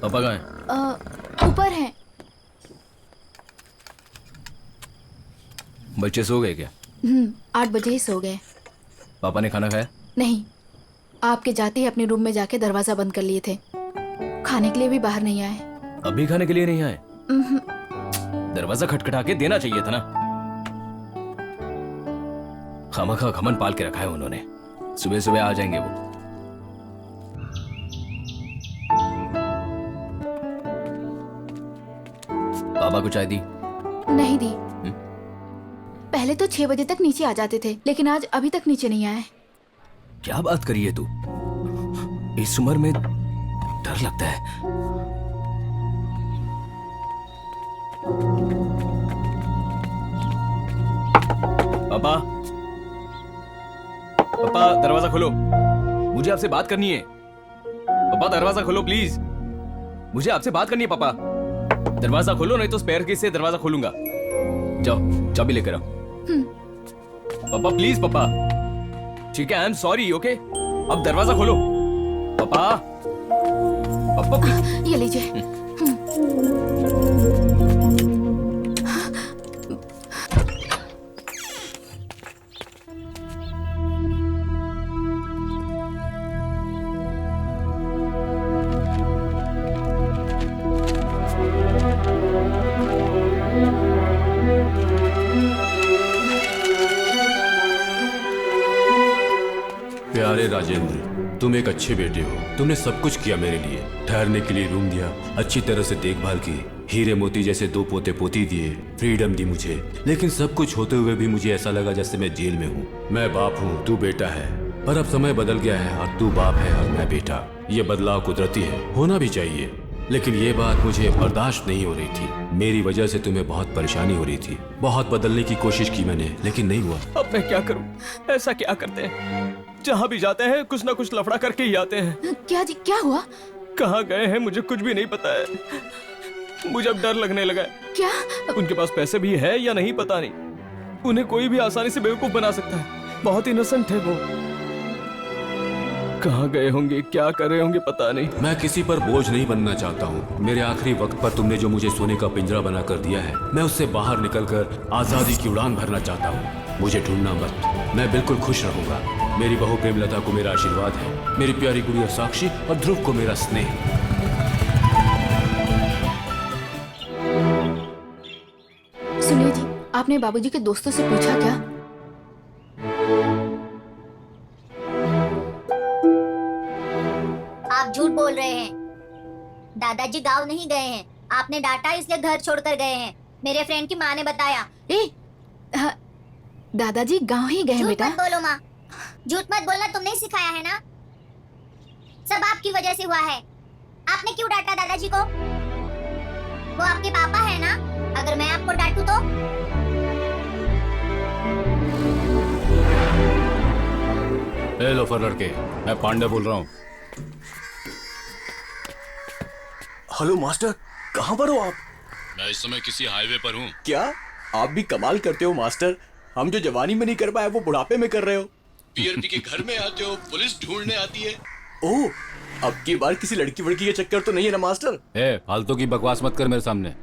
पापा कहाँ हैं? ऊपर हैं। बच्चे सो गए क्या? 8 बजे ही सो गए। पापा ने खाना खाया? नहीं, आपके जाते ही अपने रूम में जाके दरवाजा बंद कर लिए थे। खाने के लिए भी बाहर नहीं आए। अभी खाने के लिए नहीं आए? दरवाजा खटखटा के देना चाहिए था ना। खामखा घमंड पाल के रखा है उन्होंने, सुबह सुबह आ जाएंगे वो। पापा को चाय दी? नहीं दी। पहले तो 6 बजे तक नीचे आ जाते थे, लेकिन आज अभी तक नीचे नहीं आए। क्या बात करी है तू? इस उम्र में डर लगता है। पापा, पापा दरवाजा खोलो, मुझे आपसे बात करनी है। पापा दरवाजा खोलो प्लीज, मुझे आपसे बात करनी है। पापा दरवाजा खोलो, नहीं तो स्पेयर की से दरवाजा खोलूंगा। जाओ चाबी लेकर आओ। पापा प्लीज पापा। ठीक है, आई एम सॉरी, ओके। अब दरवाजा खोलो पापा। पापा प्लीज। ये लीजिए। प्यारे राजेंद्र, तुम एक अच्छे बेटे हो। तुमने सब कुछ किया मेरे लिए। ठहरने के लिए रूम दिया, अच्छी तरह से देखभाल की, हीरे मोती जैसे 2 पोते पोती दिए, फ्रीडम दी मुझे। लेकिन सब कुछ होते हुए भी मुझे ऐसा लगा जैसे मैं जेल में हूँ। मैं बाप हूँ, तू बेटा है, पर अब समय बदल गया है और तू बाप है और मैं बेटा। ये बदलाव कुदरती है, होना भी चाहिए। लेकिन ये बात मुझे बर्दाश्त नहीं हो रही थी। मेरी वजह से तुम्हें बहुत परेशानी हो रही थी। बहुत बदलने की कोशिश की मैंने, लेकिन नहीं हुआ। अब मैं क्या करूं? ऐसा क्या करते हैं, जहाँ भी जाते हैं कुछ ना कुछ लफड़ा करके ही आते हैं। क्या जी, क्या हुआ? कहाँ गए हैं मुझे कुछ भी नहीं पता है। मुझे अब डर लगने लगा है। क्या? उनके पास पैसे भी है या नहीं पता नहीं। उन्हें कोई भी आसानी से बेवकूफ बना सकता है। बहुत इनोसेंट है वो। कहाँ गए होंगे, क्या कर रहे होंगे पता नहीं। मैं किसी पर बोझ नहीं बनना चाहता हूँ। मेरे आखिरी वक्त पर तुमने जो मुझे सोने का पिंजरा बना कर दिया है, मैं उससे बाहर निकलकर आजादी की उड़ान भरना चाहता हूँ। मुझे ढूंढना मत, मैं बिल्कुल खुश रहूंगा। मेरी बहू प्रेमलता को मेरा आशीर्वाद है, मेरी प्यारी गुड़िया साक्षी और ध्रुव को मेरा स्नेह। सुनिए जी, आपने बाबूजी के दोस्तों से पूछा क्या? आप झूठ बोल रहे हैं। दादाजी गांव नहीं गए हैं। आपने डांटा इसलिए घर छोड़कर गए हैं। मेरे फ्रेंड की माँ ने बताया। दादाजी गांव ही गए बेटा। झूठ मत बोलो माँ, झूठ मत बोलना तुमने सिखाया है ना। सब आपकी वजह से हुआ है। आपने क्यों डांटा दादाजी को? वो आपके पापा है ना। अगर मैं आपको डांटूं तो? ए लोफर लड़के, मैं पांडे बोल रहा हूँ। हेलो मास्टर, कहाँ पर हो आप? मैं इस समय किसी हाईवे पर हूँ। क्या आप भी कमाल करते हो मास्टर। हम जो जवानी में नहीं कर पाए वो बुढ़ापे में कर रहे हो। पीआरपी के घर में आते हो, पुलिस ढूंढने आती है। ओह, अब की बार किसी लड़की वड़की के चक्कर तो नहीं है ना मास्टर? फालतू की बकवास मत कर मेरे सामने।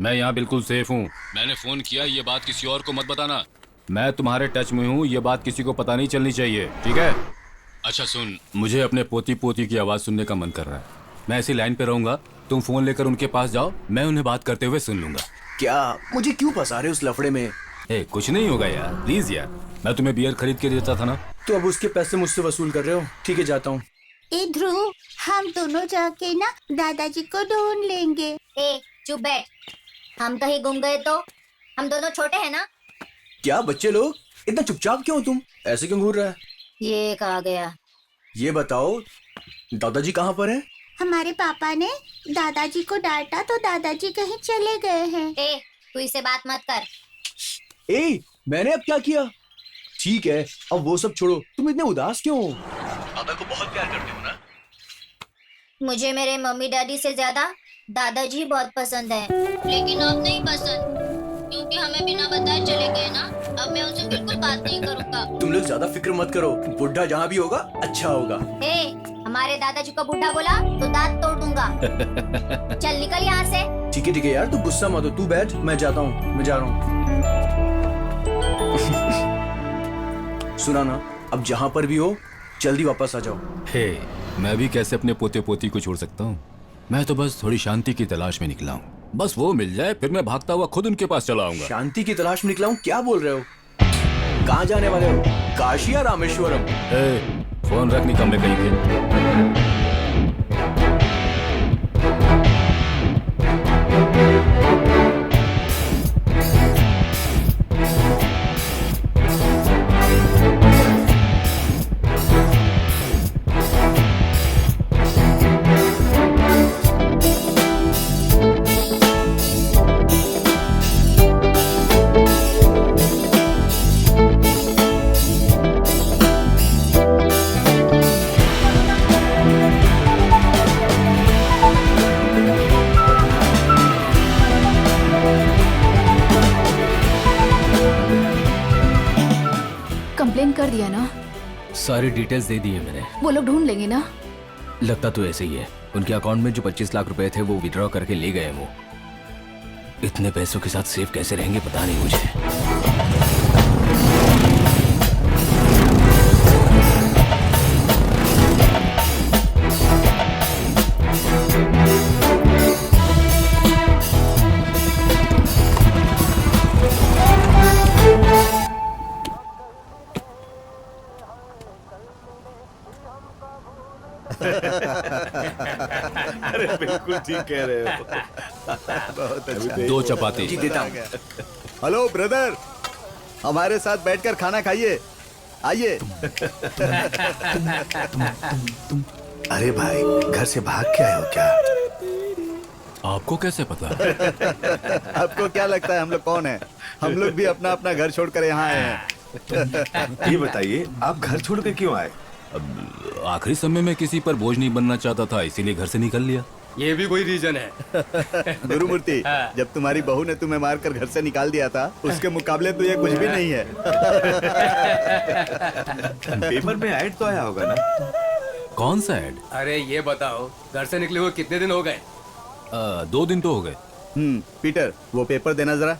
मैं यहाँ बिल्कुल सेफ हूँ। मैंने फोन किया, ये बात किसी और को मत बताना। मैं तुम्हारे टच में हूँ, ये बात किसी को पता नहीं चलनी चाहिए, ठीक है? अच्छा सुन, मुझे अपने पोती पोती की आवाज सुनने का मन कर रहा है। मैं ऐसी लाइन पे रहूंगा, तुम फोन लेकर उनके पास जाओ, मैं उन्हें बात करते हुए सुन लूंगा। क्या मुझे क्यों फंसा रहे उस लफड़े में? कुछ नहीं होगा यार, प्लीज यार। मैं तुम्हें बियर खरीद के देता था ना। तो अब उसके पैसे मुझसे वसूल कर रहे हो? ठीक है, जाता हूँ। ए ध्रुव, हम दोनों जाके ना दादाजी को ढूंढ लेंगे। ए चुप बैठ, हम कहीं गुम गए तो? हम दोनों छोटे हैं ना। क्या बच्चे लोग, इतना चुपचाप क्यों तुम? ऐसे क्यों घूर रहा है? ये कहा गया। ये बताओ दादाजी कहाँ पर है? हमारे पापा ने दादाजी को डांटा तो दादाजी कहीं चले गए हैं। ए तू इसे बात मत कर। ए मैंने अब क्या किया? ठीक है अब वो सब छोड़ो, तुम इतने उदास क्यों हो? दादा को बहुत प्यार करते हो ना? मुझे मेरे मम्मी डैडी से ज्यादा दादाजी बहुत पसंद है, लेकिन अब नहीं पसंद क्योंकि हमें बिना बताए चले गए ना। अब मैं उनसे बिल्कुल बात नहीं करूँगा। तुम लोग ज्यादा फिक्र मत करो, बुढ़ा जहाँ भी होगा अच्छा होगा। ए हमारे दादाजी को बुढ़ा बोला तो दांत तोड़ दूंगा। चल निकल यहाँ से। ठीक है यार, तू गुस्सा मत हो, तू बैठ, मैं जाता हूँ, मैं जा रहा हूँ। सुना ना, अब जहाँ पर भी हो जल्दी वापस आ जाओ। हे, मैं भी कैसे अपने पोते पोती को छोड़ सकता हूँ? मैं तो बस थोड़ी शांति की तलाश में निकला हूँ। बस वो मिल जाए फिर मैं भागता हुआ खुद उनके पास चला आऊंगा। शांति की तलाश में निकला हूँ? क्या बोल रहे हो? कहाँ जाने वाले हो? काशी या रामेश्वरम? फोन रख, निकम्मे कहीं के। कंप्लेन कर दिया ना? सारी डिटेल्स दे दी है मैंने। वो लोग ढूंढ लेंगे ना? लगता तो ऐसे ही है। उनके अकाउंट में जो 25 लाख रुपए थे वो विड्रॉ करके ले गए। वो इतने पैसों के साथ सेफ कैसे रहेंगे पता नहीं मुझे। अरे बिल्कुल ठीक कह रहे हो। बहुत अच्छा। 2 चपाती। जी देता हूँ। हेलो ब्रदर, हमारे साथ बैठकर खाना खाइए, आइए। अरे भाई, घर से भाग के आए हो क्या? आपको कैसे पता? आपको क्या लगता है हम लोग कौन है? हम लोग भी अपना अपना घर छोड़कर यहाँ आए हैं। ये बताइए, आप घर छोड़ के क्यों आए? आखिरी समय में किसी पर बोझ नहीं बनना चाहता था, इसीलिए घर से निकल लिया। ये भी कोई रीजन है। गुरुमूर्ति, जब तुम्हारी बहू ने तुम्हें मारकर घर से निकाल दिया था, उसके मुकाबले तो ये कुछ भी नहीं है। पेपर में ऐड तो आया होगा ना? कौन सा ऐड? अरे ये बताओ, घर से निकले हुए कितने दिन हो गए? 2 दिन तो हो गए। पीटर, वो पेपर देना जरा।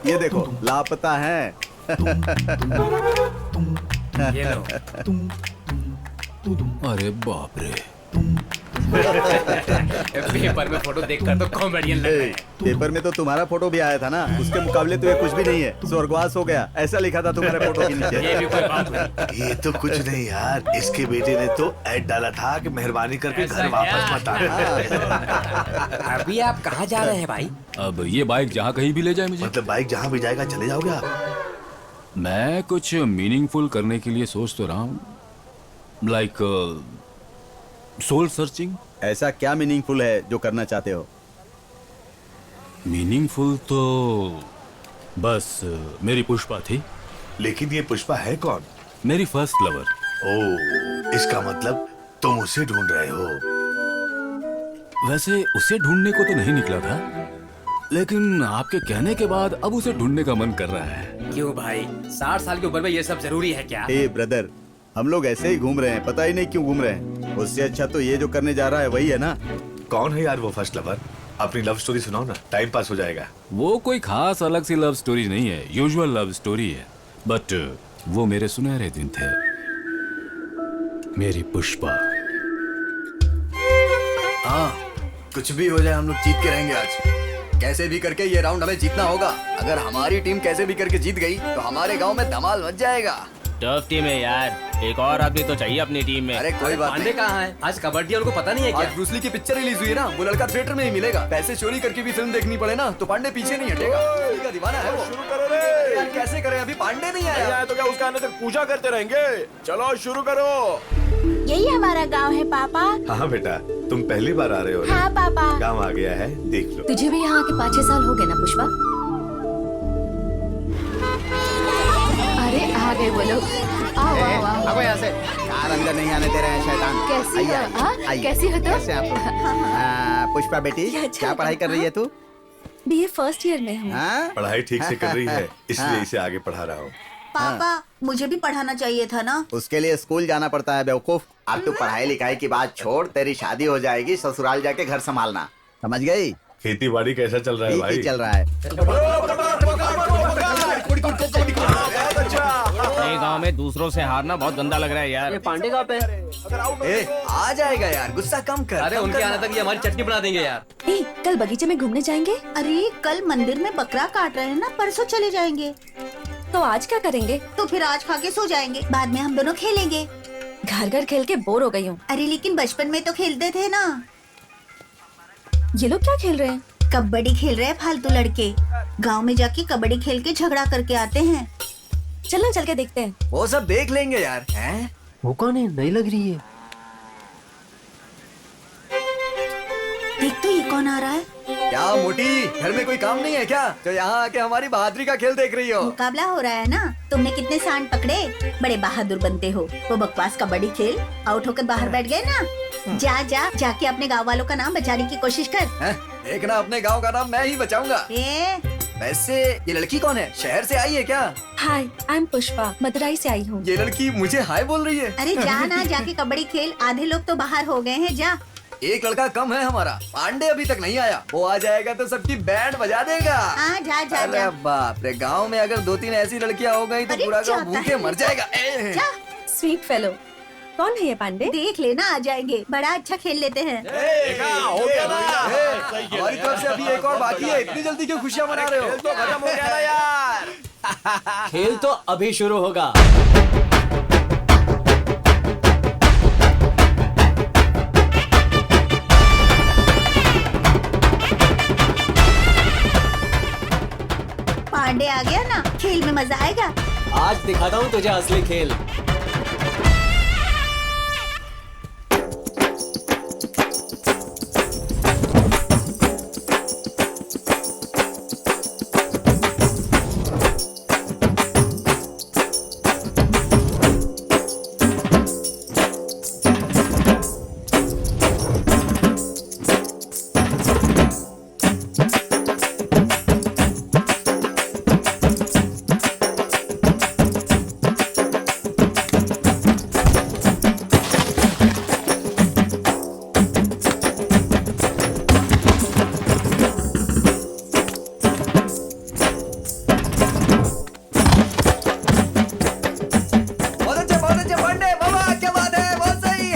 ये देखो, लापता है। ये लो। अरे बाप रे। पेपर में फोटो देखकर तो कॉमेडियन लग रहे हैं। पेपर में तो तुम्हारा फोटो भी आया था ना, उसके मुकाबले तो ये कुछ भी नहीं है। स्वर्गवास हो गया, ऐसा लिखा था तुम्हारे फोटो के नीचे। ये भी कोई बात नहीं। ये तो कुछ नहीं यार, इसके बेटे ने तो ऐड डाला था कि मेहरबानी करके घर वापस मत आना। अभी आप कहाँ जा रहे हैं भाई? अब ये बाइक जहाँ कहीं भी ले जाए मुझे। मतलब बाइक जहाँ भी जाएगा चले जाओगे आप? मैं कुछ मीनिंगफुल करने के लिए सोच तो रहा हूँ, लाइक सोल सर्चिंग। ऐसा क्या मीनिंगफुल है जो करना चाहते हो? मीनिंगफुल तो बस मेरी पुष्पा थी। लेकिन ये पुष्पा है कौन? मेरी फर्स्ट लवर। ओह, इसका मतलब तुम उसे ढूंढ रहे हो। वैसे उसे ढूंढने को तो नहीं निकला था, लेकिन आपके कहने के बाद अब उसे ढूंढने का मन कर रहा है। क्यों भाई, 60 साल की उम्र में ये सब जरूरी है क्या? ए ब्रदर, हम लोग ऐसे ही घूम रहे हैं, पता ही नहीं क्यों घूम रहे हैं। उससे अच्छा तो ये जो करने जा रहा है वही है ना। कौन है यार वो फर्स्ट लवर? अपनी लव स्टोरी सुनाओ ना, टाइम पास हो जाएगा। वो कोई खास अलग सी लव स्टोरी नहीं है, यूजुअल लव स्टोरी है, बट वो मेरे सुनहरे दिन थे। मेरी पुष्पा। हाँ, कुछ भी हो जाए हम लोग जीत के रहेंगे आज। कैसे भी करके ये राउंड हमें जीतना होगा। अगर हमारी टीम कैसे भी करके जीत गई तो हमारे गांव में धमाल मच जाएगा। टफ टीम है यार, एक और आदमी तो चाहिए अपनी टीम में। अरे कोई बात पांडे नहीं। कहाँ है? आज कबड्डी उनको पता नहीं है क्या? आज ब्रूस ली की पिक्चर रिलीज हुई है ना, वो लड़का थिएटर में ही मिलेगा। पैसे चोरी करके भी फिल्म देखनी पड़े ना तो पांडे पीछे नहीं हटेगा। का दीवाना है वो। शुरू करो रे। यार कैसे करें, अभी पांडे नहीं आया। नहीं आया तो क्या उसका आने तक पूजा करते रहेंगे? चलो शुरू करो। यही हमारा गांव है पापा। हाँ बेटा, तुम पहली बार आ रहे हो? हाँ पापा। काम आ गया है, देख लो। तुझे भी यहाँ के 5-6 साल हो गए ना पुष्पा? अरे आ गए वो लोग। आओ आओ आओ। अब यहाँ से कार अंदर नहीं आने दे रहे हैं शैतान। कैसी आइए, हो? आइए, हाँ? आइए। कैसी हो तुम? कैसे आप? पुष्पा बेटी, ये अच्छा क्या पढ़ाई कर रही है तू? BA फर्स्ट ईयर में हूँ। हाँ? पढ़ाई ठीक से कर रही है, इसलिए हाँ। इसे आगे पढ़ा रहा हूँ। पापा मुझे भी पढ़ाना चाहिए था ना। उसके लिए स्कूल जाना पड़ता है बेवकूफ। अब तू पढ़ाई लिखाई की बात छोड़, तेरी शादी हो जाएगी, ससुराल जाके घर संभालना, समझ गई? खेती बाड़ी कैसा चल रहा है ठीक ही भाई? चल रहा है। अपने गांव में दूसरों से हारना बहुत गंदा लग रहा है यार। ये पांडे कहाँ पे? ए, आ जाएगा यार, गुस्सा कम कर। अरे कम उनके करना। आने तक ये हमारी चटनी बना देंगे यार। ए, कल बगीचे में घूमने जाएंगे? अरे कल मंदिर में बकरा काट रहे हैं ना, परसों चले जाएंगे। तो आज क्या करेंगे? तो फिर आज खा के सो जाएंगे, बाद में हम दोनों खेलेंगे। घर घर खेल के बोर हो गई हूँ। अरे लेकिन बचपन में तो खेलते थे ना। ये लोग क्या खेल रहे हैं? कबड्डी खेल रहे हैं फालतू लड़के। गांव में जाके कबड्डी खेल के झगड़ा करके आते हैं। चलना, चल के देखते हैं। वो सब देख लेंगे यार। हैं? वो कौन है? नहीं लग रही है। देख तो ये कौन आ रहा है? क्या मोटी, घर में कोई काम नहीं है क्या जो यहाँ आके हमारी बहादुरी का खेल देख रही हो? मुकाबला हो रहा है ना। तुमने कितने सांड पकड़े, बड़े बहादुर बनते हो। वो बकवास कबड्डी खेल, आउट होकर बाहर बैठ गए ना। जाके अपने गाँव वालों का नाम बचाने की कोशिश कर। हैं? देखना, अपने गांव का नाम मैं ही बचाऊंगा। वैसे ये लड़की कौन है? शहर से आई है क्या? हाय, आई एम पुष्पा, मदुराई से आई हूँ। ये लड़की मुझे हाय बोल रही है। अरे जा ना, जाके कबड्डी खेल। आधे लोग तो बाहर हो गए हैं, जा। एक लड़का कम है हमारा, पांडे अभी तक नहीं आया। वो आ जाएगा तो सबकी बैंड बजा देगा। जा जा अरे जा। बाप रे, गांव में अगर 2-3 ऐसी लड़कियां हो गई तो अरे पूरा गांव जाता भूखे है। मर जाएगा। जा। Sweet fellow. कौन है ये पांडे? देख लेना, आ जाएंगे। बड़ा अच्छा खेल लेते हैं। हो गया ना? हमारी तरफ से अभी एक और बाकी है। इतनी जल्दी क्यों खुशियां मना रहे हो? खेल तो खत्म हो गया ना यार। खेल तो अभी शुरू होगा। पांडे आ गया ना, खेल में मजा आएगा। आज दिखाता हूँ तुझे असली खेल। बहुत अच्छे पांडे, बाबा क्या बात है, बहुत सही।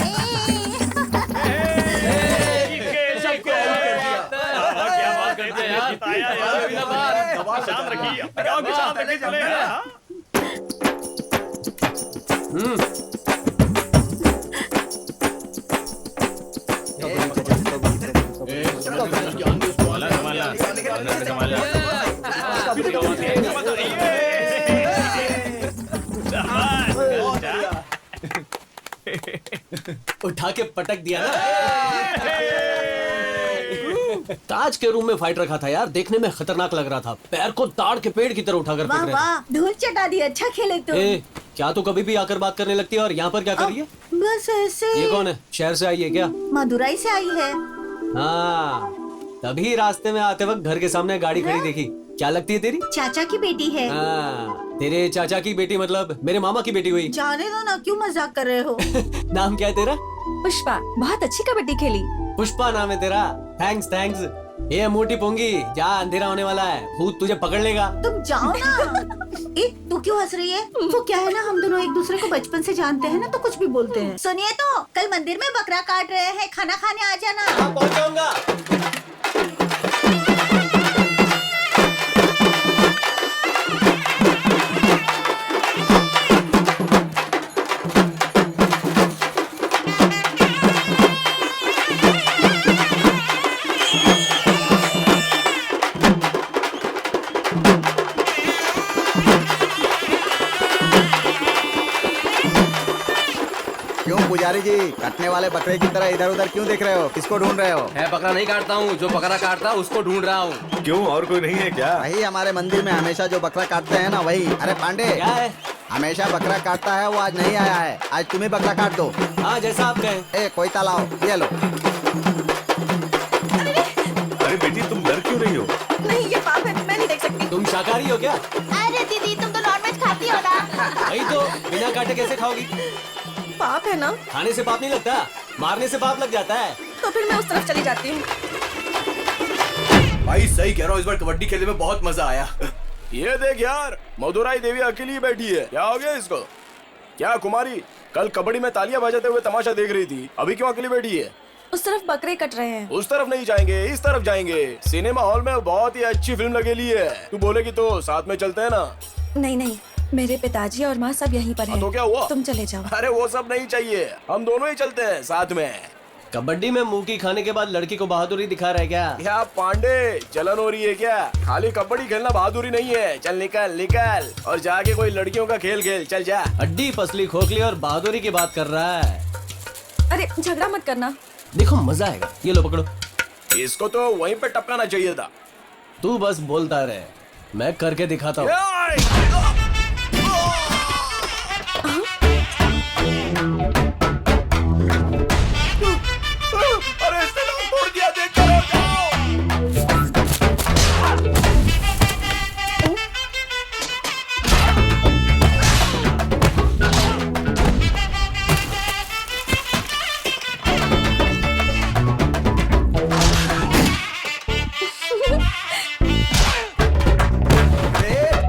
शांत रखिए, अपने गाँव की शांत रखिए, चले हाँ? उठा के पटक दिया ना। ताज के रूम में फाइट रखा था यार, देखने में खतरनाक लग रहा था। पैर को ताड़ के पेड़ की तरह उठाकर वाह फेंक रहे वाह, धूल चटा दी। अच्छा खेले तुम। थे। क्या तू कभी भी आकर बात करने लगती है और यहाँ पर क्या कर रही है? बस ऐसे। ये कौन है? शहर से आई है क्या? मदुराई से आई है। हाँ, तभी रास्ते में आते वक्त घर के सामने गाड़ी खड़ी देखी। क्या लगती है तेरी? चाचा की बेटी है। हाँ, तेरे चाचा की बेटी मतलब मेरे मामा की बेटी हुई। जाने दो ना, क्यों मजाक कर रहे हो? नाम क्या है तेरा? पुष्पा, बहुत अच्छी कबड्डी खेली। पुष्पा नाम है तेरा? Thanks thanks. ये मोटी पोंगी, जा अंधेरा होने वाला है, भूत तुझे पकड़ लेगा। तुम जाओ ना। तू क्यों हंस रही है? वो क्या है ना, हम दोनों एक दूसरे को बचपन से जानते हैं ना, तो कुछ भी बोलते हैं। सुनिए तो, कल मंदिर में बकरा काट रहे हैं, खाना खाने आ जाना। पहुंचाऊंगा। क्यों पुजारी जी, कटने वाले बकरे की तरह इधर उधर क्यों देख रहे हो? किसको ढूंढ रहे हो? मैं बकरा नहीं काटता हूँ, जो बकरा काटता है उसको ढूंढ रहा हूँ। क्यों, और कोई नहीं है क्या? वही हमारे मंदिर में हमेशा जो बकरा काटते हैं ना, वही। अरे पांडे, क्या है? हमेशा बकरा काटता है, वो आज नहीं आया है। आज तुम्हें बकरा काट दो। हाँ, जैसा आप कहें। ए कोई तालाओ, ये लो। अरे बेटी, तुम डर क्यों रही हो? नहीं, ये पाप है, मैं नहीं देख सकती। तुम शाकाहारी हो क्या? अरे दीदी, तुम तो नॉनवेज खाती हो ना। वही तो, बिना काटे कैसे खाओगी? पाप है ना? खाने से पाप नहीं लगता, मारने से पाप लग जाता है। तो फिर मैं उस तरफ चली जाती हूँ। भाई सही कह रहा हूँ, इस बार कबड्डी खेलने में बहुत मजा आया। ये देख यार, मदुराई देवी अकेली ही बैठी है। क्या हो गया इसको? क्या कुमारी, कल कबड्डी में तालियां बजाते हुए तमाशा देख रही थी, अभी क्यों अकेली बैठी है? उस तरफ बकरे कट रहे हैं। उस तरफ नहीं जाएंगे, इस तरफ जाएंगे। सिनेमा हॉल में बहुत ही अच्छी फिल्म लगेली है। तू बोलेगी तो साथ में चलते हैं ना? नहीं नहीं, मेरे पिताजी और माँ सब यहीं पर हैं। तो क्या हुआ? तुम चले जाओ। अरे वो सब नहीं चाहिए, हम दोनों ही चलते हैं साथ में। कबड्डी में मुंह की खाने के बाद लड़की को बहादुरी दिखा रहा है क्या? क्या पांडे, जलन हो रही है क्या? खाली कबड्डी खेलना बहादुरी नहीं है। चल निकल निकल और जाके कोई लड़कियों का खेल खेल, चल जा। हड्डी पसली खोखली और बहादुरी की बात कर रहा है। अरे झगड़ा मत करना। देखो मजा आएगा, ये लो पकड़ो। इसको तो वहीं पे टपकाना चाहिए था। तू बस बोलता रहे, मैं करके दिखाता हूँ। अरे इसने नाम तोड़ दिया, देख कर जाओ।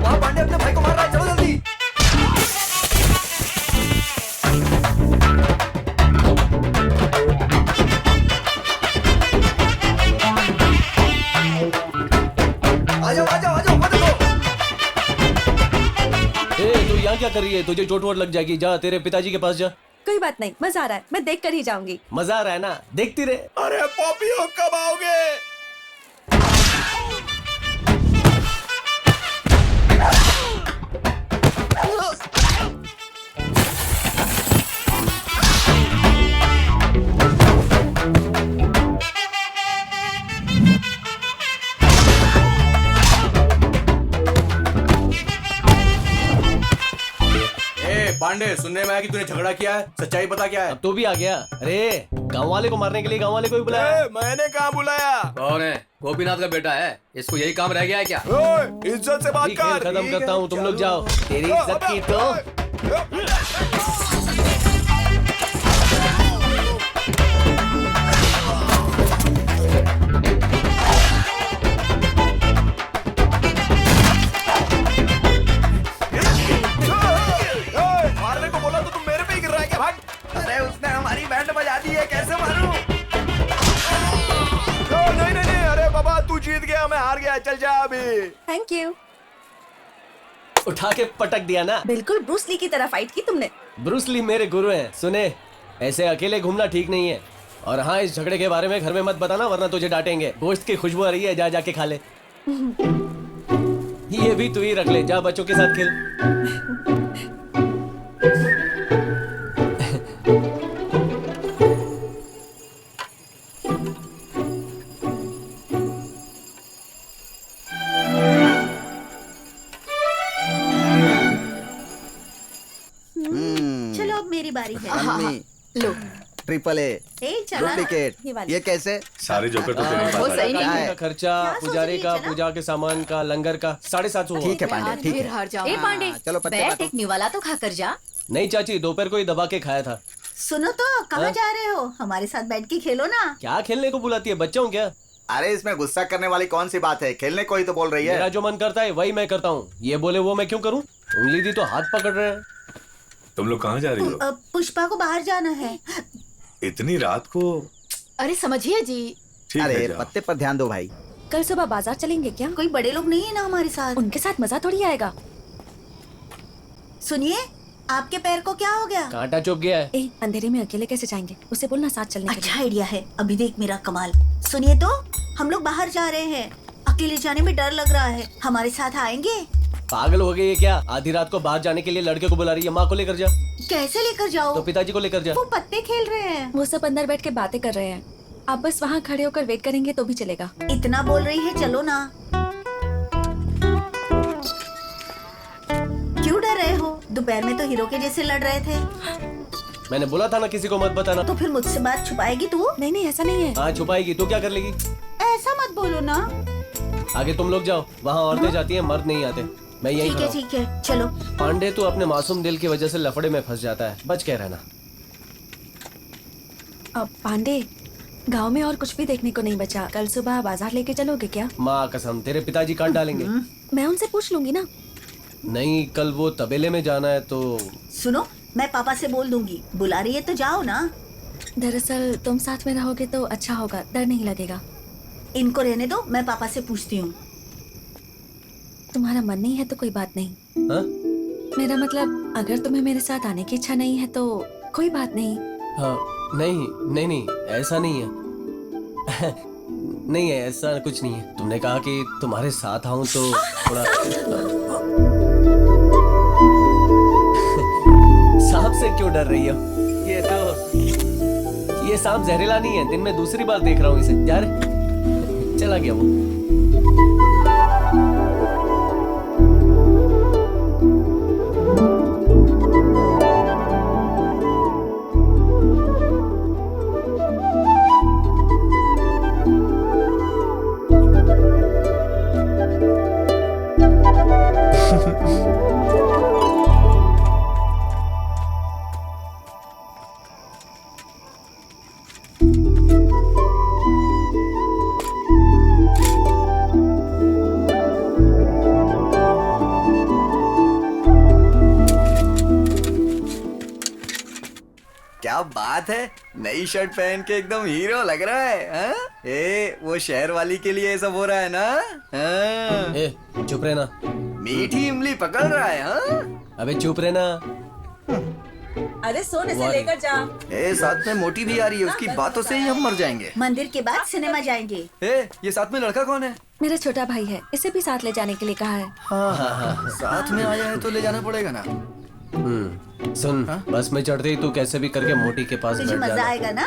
वहाँ पांडे अपने भाई को मार रहा है, चलो जल्दी। आ जाओ आ जाओ आ जाओ, मत देखो। ए, तू यहाँ क्या कर रही है? तुझे चोट वोट लग जाएगी, जा तेरे पिताजी के पास जा। कोई बात नहीं, मजा आ रहा है, मैं देख कर ही जाऊंगी। मजा आ रहा है ना, देखती रहे। अरे पॉपियो, कब आओगे? पांडे, सुनने में आया कि तूने झगड़ा किया है, सच्चाई बता क्या है? अब तू भी आ गया। अरे गांव वाले को मारने के लिए गांव वाले को ही बुलाया। मैंने कहाँ बुलाया? कौन है? गोपीनाथ का बेटा है, इसको यही काम रह गया है क्या? इज्जत से बात कर। खत्म करता हूँ, तुम लोग जाओ। तेरी इज्जत की तो मारने को बोला तो तुम मेरे पे ही गिर रहा है क्या? भाग। अरे उसने हमारी बैंड बजा दी है, कैसे मारूं? नहीं नहीं नहीं, अरे बाबा तू जीत गया, मैं हार गया, चल जा अभी। Thank you. उठा के पटक दिया ना। बिल्कुल ब्रूस ली की तरह फाइट की तुमने। ब्रूस ली मेरे गुरु हैं। सुने, ऐसे अकेले घूमना ठीक नहीं है। और हाँ, इस झगड़े के बारे में घर में मत बताना, वरना तुझे डांटेंगे। गोश्त की खुशबू आ रही है, जा जाके खा ले। ये भी तू ही रख ले, जा बच्चों के साथ खेल। चलो अब मेरी बारी है। अम्मी, लो ट्रिपल ए, चला डुप्लीकेट, ये कैसे? सारे जोकर तो तेरे वो पास सही नहीं है। का खर्चा, पुजारी का, पूजा के सामान का, लंगर का 750 हुआ। ठीक है पांडे, ठीक फिर है। हार जाओ। ए पांडे, चलो पत्ते बैठ, काटो। एक निवाला तो खाकर जा। नहीं चाची, दोपहर को ही दबा के खाया था। सुनो तो, कहाँ हाँ? जा रहे हो? हमारे साथ बैठ के खेलो ना। क्या खेलने को बुलाती है, बच्चा हूँ क्या? अरे इसमें गुस्सा करने वाली कौन सी बात है? खेलने को ही तो बोल रही मेरा है। जो मन करता है वही मैं करता हूँ। ये बोले वो मैं क्यों करूँ? उंगली दी तो हाथ पकड़ रहे हैं। तुम लोग कहाँ जा रही हो? पुष्पा को बाहर जाना है। इतनी रात को? अरे समझिए जी। ठीक है, अरे जाओ। पत्ते पर ध्यान दो भाई। कल सुबह बाजार चलेंगे क्या? कोई बड़े लोग नहीं है ना हमारे साथ? उनके साथ मजा थोड़ी आएगा। सुनिए, आपके पैर को क्या हो गया? कांटा चुभ गया है। ए, अंधेरे में अकेले कैसे जाएंगे? उसे बोलना साथ चलने के लिए। अच्छा आइडिया है, अभी देख मेरा कमाल। सुनिए तो, हम लोग बाहर जा रहे हैं, अकेले जाने में डर लग रहा है, हमारे साथ आएंगे? पागल हो गई है क्या? आधी रात को बाहर जाने के लिए लड़के को बुला रही है। माँ को लेकर जा। कैसे लेकर जाओ? तो पिताजी को लेकर जा। वो पत्ते खेल रहे हैं। वो सब अंदर बैठ के बातें कर रहे हैं। आप बस वहाँ खड़े होकर वेट करेंगे तो भी चलेगा। इतना बोल रही है, चलो ना। क्यों डर रहे हो? दोपहर में तो हीरो के जैसे लड़ रहे थे। मैंने बोला था ना किसी को मत बताना। तो फिर मुझसे बात छुपाएगी तू? नहीं ऐसा नहीं है। हाँ छुपाएगी। तू क्या कर लेगी? ऐसा मत बोलो ना। आगे तुम लोग जाओ, वहाँ औरतें जाती हैं, मर्द नहीं आते। मैं यही ठीक है ठीक है, चलो। पांडे तू अपने मासूम दिल की वजह से लफड़े में फंस जाता है, बच के रहना। अब पांडे, गांव में और कुछ भी देखने को नहीं बचा। कल सुबह बाजार लेके चलोगे क्या? माँ कसम, तेरे पिताजी काट डालेंगे। मैं उनसे पूछ लूंगी ना। नहीं, कल वो तबेले में जाना है तो। सुनो, मैं पापा से बोल दूंगी। बुला रही है तो जाओ ना। दरअसल तुम साथ में रहोगे तो अच्छा होगा, डर नहीं लगेगा। इनको रहने दो, मैं पापा से पूछती हूँ। तुम्हारा मन नहीं है तो कोई बात नहीं। हा? मेरा मतलब, अगर तुम्हें मेरे साथ आने की इच्छा नहीं है तो कोई बात नहीं। हाँ, नहीं ऐसा नहीं है। नहीं है, ऐसा कुछ नहीं है। तुमने कहा कि तुम्हारे साथ आऊं तो थोड़ा। सांप से क्यों डर रही हो? ये सांप जहरीला नहीं है। दिन में दूसरी बार देख रहा हूँ इसे। यार चला गया वो। क्या बात है, नई शर्ट पहन के एकदम हीरो लग रहा है। हाँ? वो शहर वाली के लिए सब हो रहा है ना? हाँ? चुप रहना। मीठी इमली पकड़ रहा है। हाँ? अबे चुप रहना। अरे सोने से लेकर जा। साथ में मोटी भी आ रही है, उसकी बातों से ही हम मर जाएंगे। मंदिर के बाद सिनेमा जाएंगे। ये साथ में लड़का कौन है? मेरा छोटा भाई है, इसे भी साथ ले जाने के लिए कहा है। हाँ, साथ में आया है तो ले जाना पड़ेगा ना। सुन, बस में चढ़ते ही तू कैसे भी करके मोटी के पास तुझे बैठ मजा आएगा ना?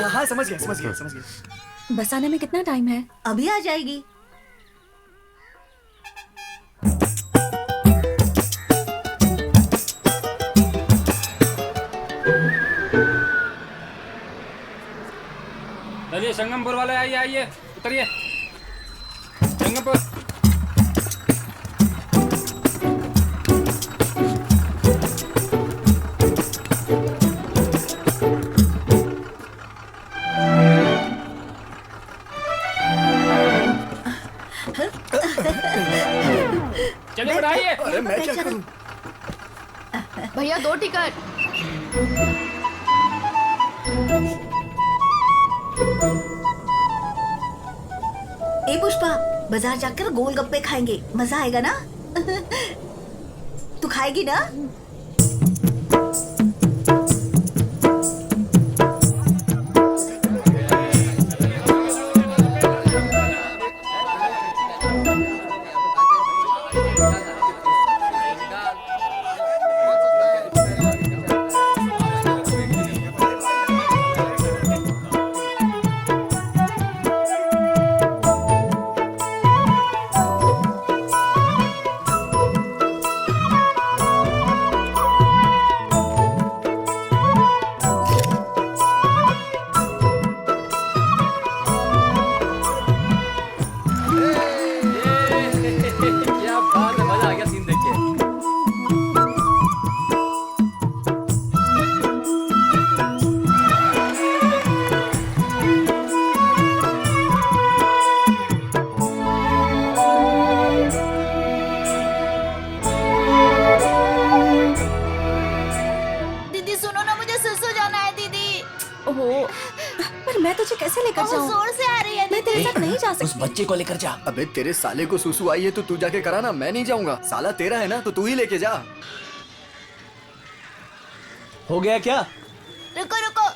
हाँ समझ गया। बस आने में कितना टाइम है? अभी आ जाएगी। चलिए संगमपुर वाले, आइए उतरिए संगमपुर। चलिए बढ़ाइए। अरे मैं क्या करूं? भैया 2 टिकट। पुष्पा, बाजार जाकर गोलगप्पे खाएंगे, मजा आएगा ना? तू खाएगी ना? कैसे लेकर जाऊं? जोर से आ रही है। मैं तेरे साथ नहीं जा सकती। उस बच्चे को लेकर जा। अबे तेरे साले को सुसु आई है तो तू जाके करा ना, मैं नहीं जाऊंगा। साला तेरा है ना तो तू ही लेके जा। हो गया क्या? रुको रुको।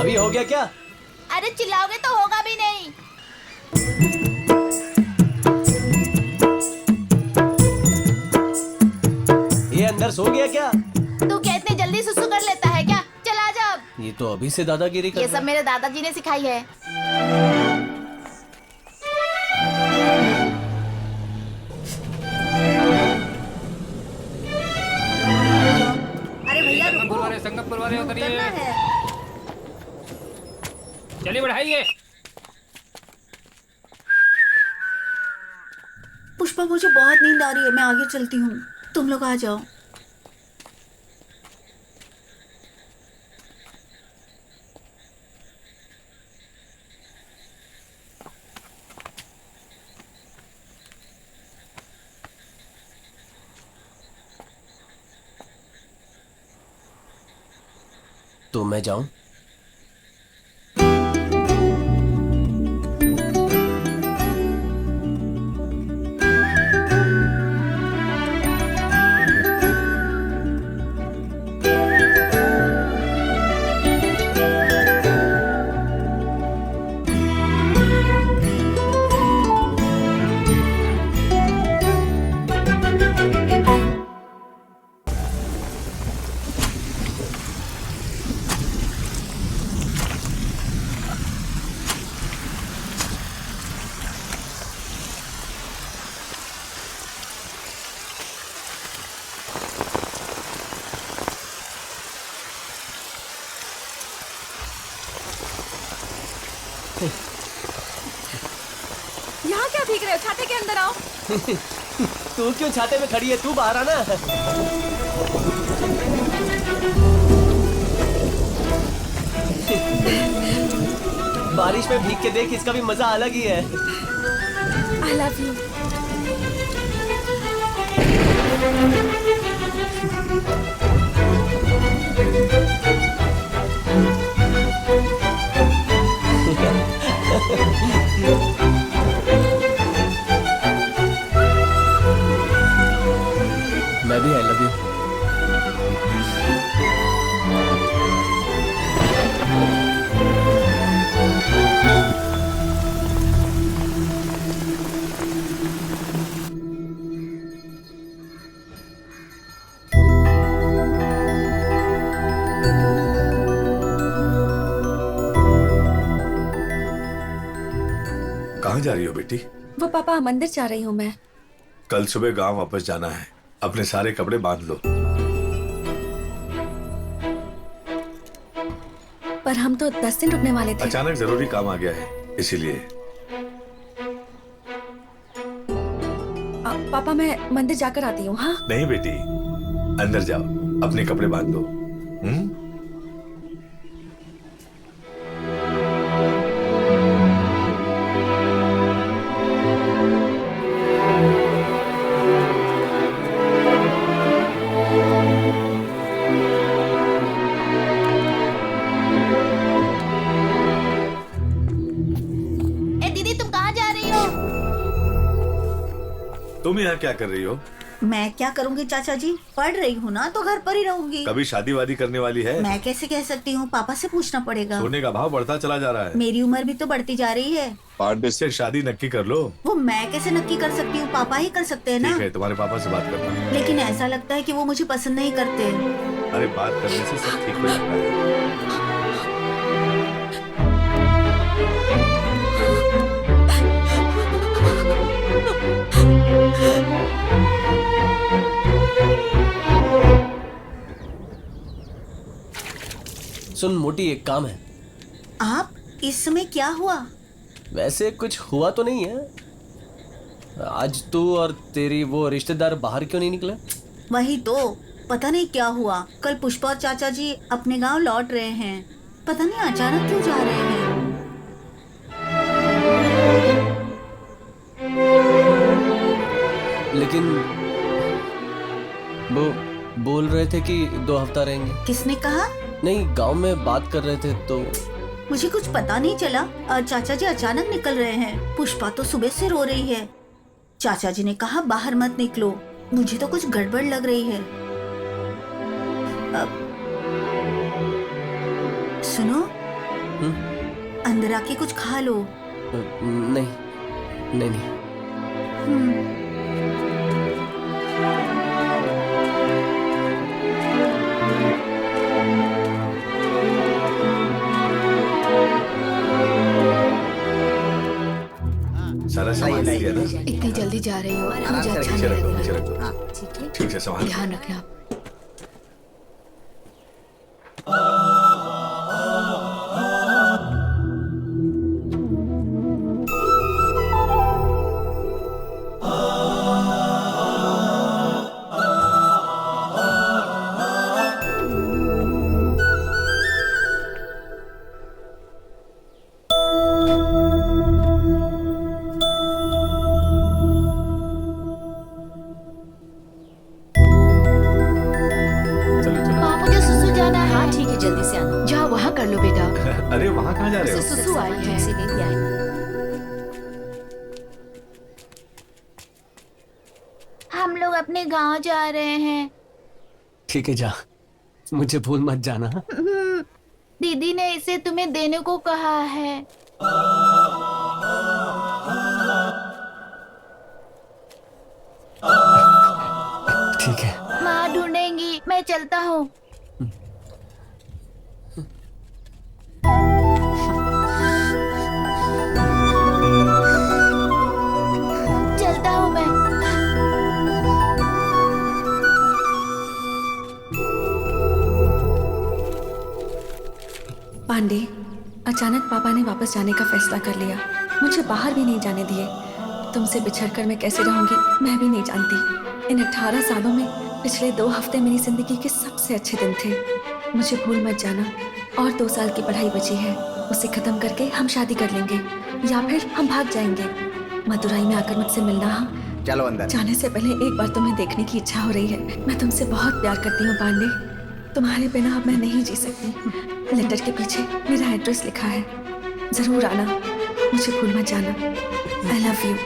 अभी हो गया क्या? अरे चिल्लाओगे तो होगा भी नहीं। अंदर सो गया क्या? तू क्या इतनी जल्दी सुसु कर लेता है क्या? चल आ जा अब। ये तो अभी से दादागिरी कर ये रहा सब मेरे दादाजी ने सिखाई है। अरे भैया रुको, संगमपुर वाले उतरिए। उतरना है। चलिए बढ़ाइए। पुष्पा मुझे बहुत नींद आ रही है, मैं आगे चलती हूँ, तुम लोग आ जाओ। तो मैं जाऊं? यहाँ क्या भीग रहे हो? छाते के अंदर आओ। तू क्यों छाते में खड़ी है? तू बाहर आना। बारिश में भीग के देख, इसका भी मजा अलग ही है। I love you. मैं भी आई लव यू। कहाँ जा रही हो बेटी? वो पापा, मंदिर जा रही हूँ मैं। कल सुबह गांव वापस जाना है, अपने सारे कपड़े बांध लो। पर हम तो 10 दिन रुकने वाले थे। अचानक जरूरी काम आ गया है, इसीलिए। पापा मैं मंदिर जाकर आती हूँ। हाँ नहीं बेटी, अंदर जाओ, अपने कपड़े बांध दो। तुम यहाँ क्या कर रही हो? मैं क्या करूँगी चाचा जी, पढ़ रही हूँ ना, तो घर पर ही रहूंगी। कभी शादी वादी करने वाली है? मैं कैसे कह सकती हूँ, पापा से पूछना पड़ेगा। सोने का भाव बढ़ता चला जा रहा है। मेरी उम्र भी तो बढ़ती जा रही है। पांडे से शादी नक्की कर लो। वो मैं कैसे नक्की कर सकती हूँ, पापा ही कर सकते हैं ना। ठीक है, तुम्हारे पापा से बात करता हूँ। लेकिन ऐसा लगता है कि वो मुझे पसंद नहीं करते। अरे बात करने से सब ठीक हो जाता है। सुन मोटी, एक काम है। आप इस समय क्या हुआ? वैसे कुछ हुआ तो नहीं है। आज तू और तेरी वो रिश्तेदार बाहर क्यों नहीं निकले? वही तो, पता नहीं क्या हुआ। कल पुष्पा और चाचा जी अपने गांव लौट रहे हैं, पता नहीं अचानक क्यों जा रहे हैं। लेकिन वो बोल रहे थे कि 2 हफ्ता रहेंगे। किसने कहा? नहीं, गांव में बात कर रहे थे तो। मुझे कुछ पता नहीं चला। चाचा जी अचानक निकल रहे हैं। पुष्पा तो सुबह से रो रही है। चाचा जी ने कहा बाहर मत निकलो। मुझे तो कुछ गड़बड़ लग रही है। सुनो, अंदर आके कुछ खा लो। नहीं नहीं नहीं। भी जा रही हो, मुझे अच्छा नहीं लगेगा। ठीक है। ठीक है, संभाल। ध्यान रखना आप। माँ, मुझे सुसु जाना है। हाँ ठीक है, जल्दी से आना। जाओ वहाँ कर लो बेटा। अरे वहाँ कहाँ जा रहे हो? सुसु आई है। से ले लिया है। हम लोग अपने गांव जा रहे हैं। ठीक है जा, मुझे भूल मत जाना। दीदी ने इसे तुम्हें देने को कहा है। ठीक है। माँ ढूंढेंगी, मैं चलता हूँ। चलता हूँ मैं। पांडे, अचानक पापा ने वापस जाने का फैसला कर लिया। मुझे बाहर भी नहीं जाने दिए। तुमसे बिछड़कर मैं कैसे रहूंगी मैं भी नहीं जानती। इन 18 सालों में पिछले 2 हफ्ते मेरी जिंदगी के सबसे अच्छे दिन थे। मुझे भूल मत जाना। और 2 साल की पढ़ाई बची है, उसे खत्म करके हम शादी कर लेंगे या फिर हम भाग जाएंगे। मदुराई में आकर मुझसे मिलना। हाँ, चलो अंदर। जाने से पहले एक बार तुम्हें देखने की इच्छा हो रही है। मैं तुमसे बहुत प्यार करती हूँ पांडे। तुम्हारे बिना अब मैं नहीं जी सकती। लेटर के पीछे मेरा एड्रेस लिखा है, जरूर आना। मुझे भूल मत जाना। I love you.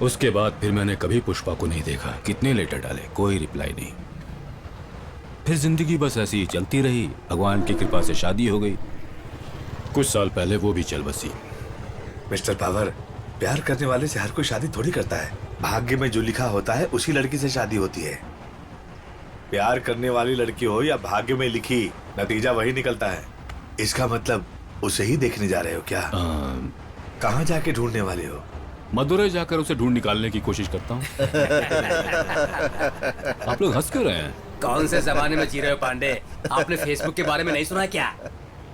उसके बाद फिर मैंने कभी पुष्पा को नहीं देखा। कितने लेटर डाले, कोई रिप्लाई नहीं। फिर जिंदगी बस ऐसी ही चलती रही। भगवान की कृपा से शादी हो गई। कुछ साल पहले वो भी चल बसी। मिस्टर पावर, प्यार करने वाले से हर कोई शादी थोड़ी करता है। भाग्य में जो लिखा होता है उसी लड़की से शादी होती है। प्यार करने वाली लड़की हो या भाग्य में लिखी, नतीजा वही निकलता है। इसका मतलब उसे ही देखने जा रहे हो क्या? कहाँ जाके ढूंढने वाले हो? मदुरई जाकर उसे ढूंढ निकालने की कोशिश करता हूँ। आप लोग हंस क्यों रहे हैं? कौन से जमाने में जी रहे हो पांडे? आपने फेसबुक के बारे में नहीं सुना क्या?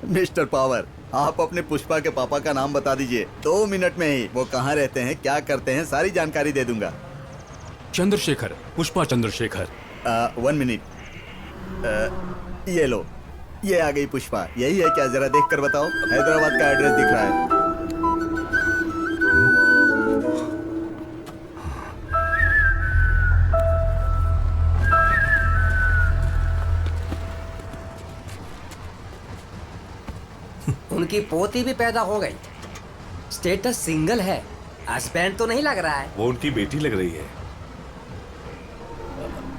मिस्टर पावर, आप अपने पुष्पा के पापा का नाम बता दीजिए। 2 मिनट में ही वो कहाँ रहते हैं, क्या करते हैं, सारी जानकारी दे दूंगा। चंद्रशेखर, पुष्पा चंद्रशेखर। 1 मिनट। ये लो, ये आ गई पुष्पा। यही है क्या? जरा देख कर बताओ। हैदराबाद का एड्रेस दिख रहा है। उनकी पोती भी पैदा हो गई। स्टेटस सिंगल है। हस्बैंड तो नहीं लग रहा है। वो उनकी बेटी लग रही है।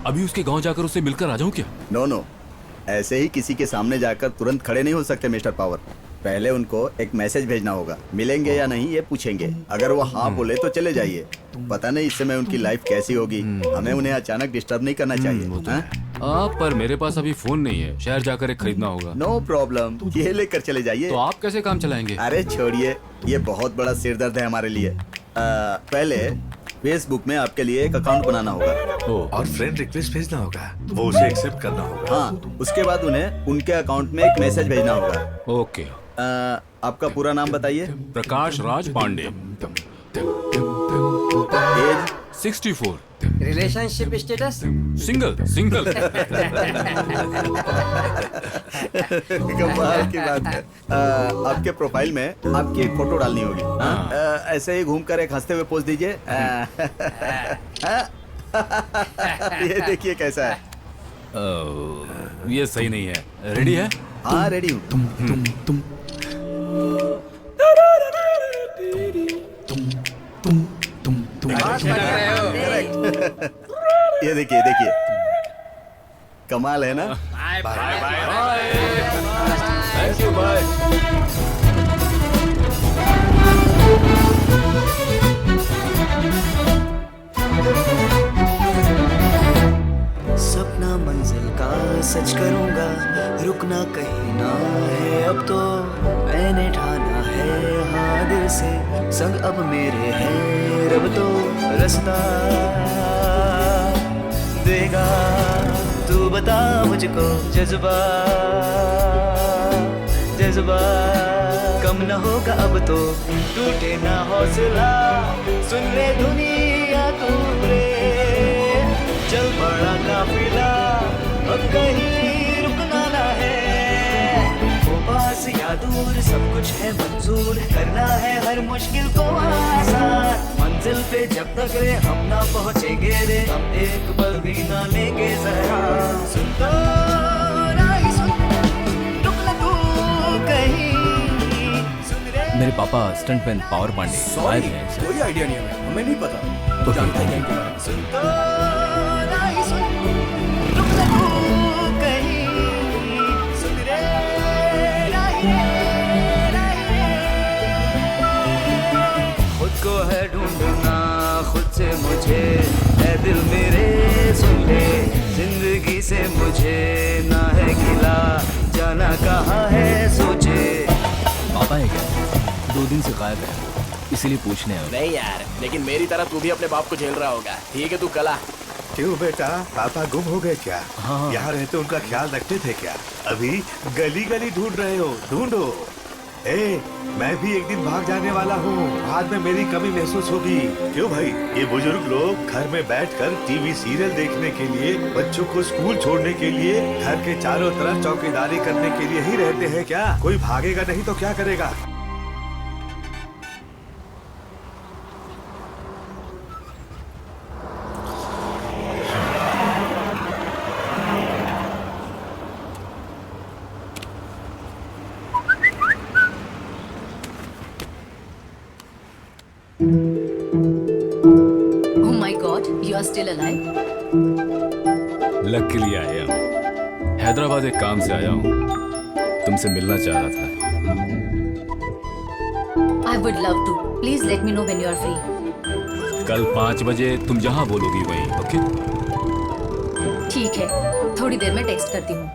अभी उसके गांव जाकर उससे मिलकर आ जाऊं क्या? नो, ऐसे ही किसी के सामने जाकर तुरंत खड़े नहीं हो सकते मिस्टर पावर। पहले उनको एक मैसेज भेजना होगा। मिलेंगे या नहीं ये पूछेंगे। अगर वो हाँ बोले तो चले जाइए। पता नहीं इस समय उनकी लाइफ कैसी होगी। हमें उन्हें अचानक डिस्टर्ब नहीं करना चाहिए। पर मेरे पास अभी फोन नहीं है। शहर जाकर एक खरीदना होगा। नो प्रॉब्लम, ये लेकर चले जाइए। तो आप कैसे काम चलाएंगे? अरे छोड़िए, ये बहुत बड़ा सिरदर्द है हमारे लिए। पहले फेसबुक में आपके लिए एक अकाउंट बनाना होगा और फ्रेंड रिक्वेस्ट भेजना होगा। वो उसे एक्सेप्ट करना होगा। हाँ, उसके बाद उन्हें उनके अकाउंट में एक मैसेज भेजना होगा। ओके। आपका पूरा नाम बताइए। Prakash Raj Pandey. Age 64। Relationship status single. कमाल की बात है। आपके प्रोफाइल में आपकी एक फोटो डालनी होगी। ऐसे ही घूमकर एक हंसते हुए पोज दीजिए। ये देखिए कैसा है। ये सही नहीं है। रेडी है? हाँ रेडी हूँ। ये देखिए देखिए, कमाल है ना। Thank you bye. सपना मंजिल का सच करूंगा, रुकना कहीं ना है अब तो। मैंने ठाना है हाँ दिल से, संग अब मेरे हैं रब तो। रास्ता देगा तू बता मुझको, जज्बा जज्बा कम न होगा अब तो। टूटे ना हौसला, सुन ले दुनिया तू रे। चल पड़ा काफिला, अब कहीं रुकना ना है। वो पास या दूर सब कुछ है मंजूर, करना है हर मुश्किल को आसान। मंजिल पे जब तक रे हम ना पहुंचेंगे रे, हम एक पल भी ना लेंगे जरा। सुन तो राही सुन, रुक ले तू कहीं। मेरे पापा स्टंटमैन पावर पांडे गायब हैं सर। कोई आइडिया नहीं है, हमें नहीं पता। तो जानता है क्या इनके बारे में? सुन तो राही सुन, रुक ले तू कहीं। सुन रे राही रे, राही रे। खुद को है ढूंढना खुद से मुझे, है दिल मेरे सुन ले। जिंदगी से मुझे ना है गिला, जाना कहाँ है सोचे। पापा है क्या? 2 दिन से गायब है, इसीलिए पूछने आया। नहीं यार, लेकिन मेरी तरह तू भी अपने बाप को झेल रहा होगा। ठीक है तू कला। क्यों बेटा, पापा गुम हो गए क्या? हाँ। यहाँ रहते उनका ख्याल रखते थे क्या? अभी गली गली ढूंढ रहे हो, ढूंढो। मैं भी एक दिन भाग जाने वाला हूँ, बाद में मेरी कमी महसूस होगी। क्यों भाई, ये बुजुर्ग लोग घर में बैठकर टीवी सीरियल देखने के लिए, बच्चों को स्कूल छोड़ने के लिए, घर के चारों तरफ चौकीदारी करने के लिए ही रहते हैं क्या? कोई भागेगा नहीं तो क्या करेगा? Oh my God, you are still alive? Luckily आया हूँ। हैदराबाद एक काम से आया हूँ, तुमसे मिलना चाह रहा था। I would love to. Please let me know when you are free. कल 5 बजे तुम जहाँ बोलोगी वहीं, ओके? ठीक है, थोड़ी देर में टेक्स्ट करती हूँ।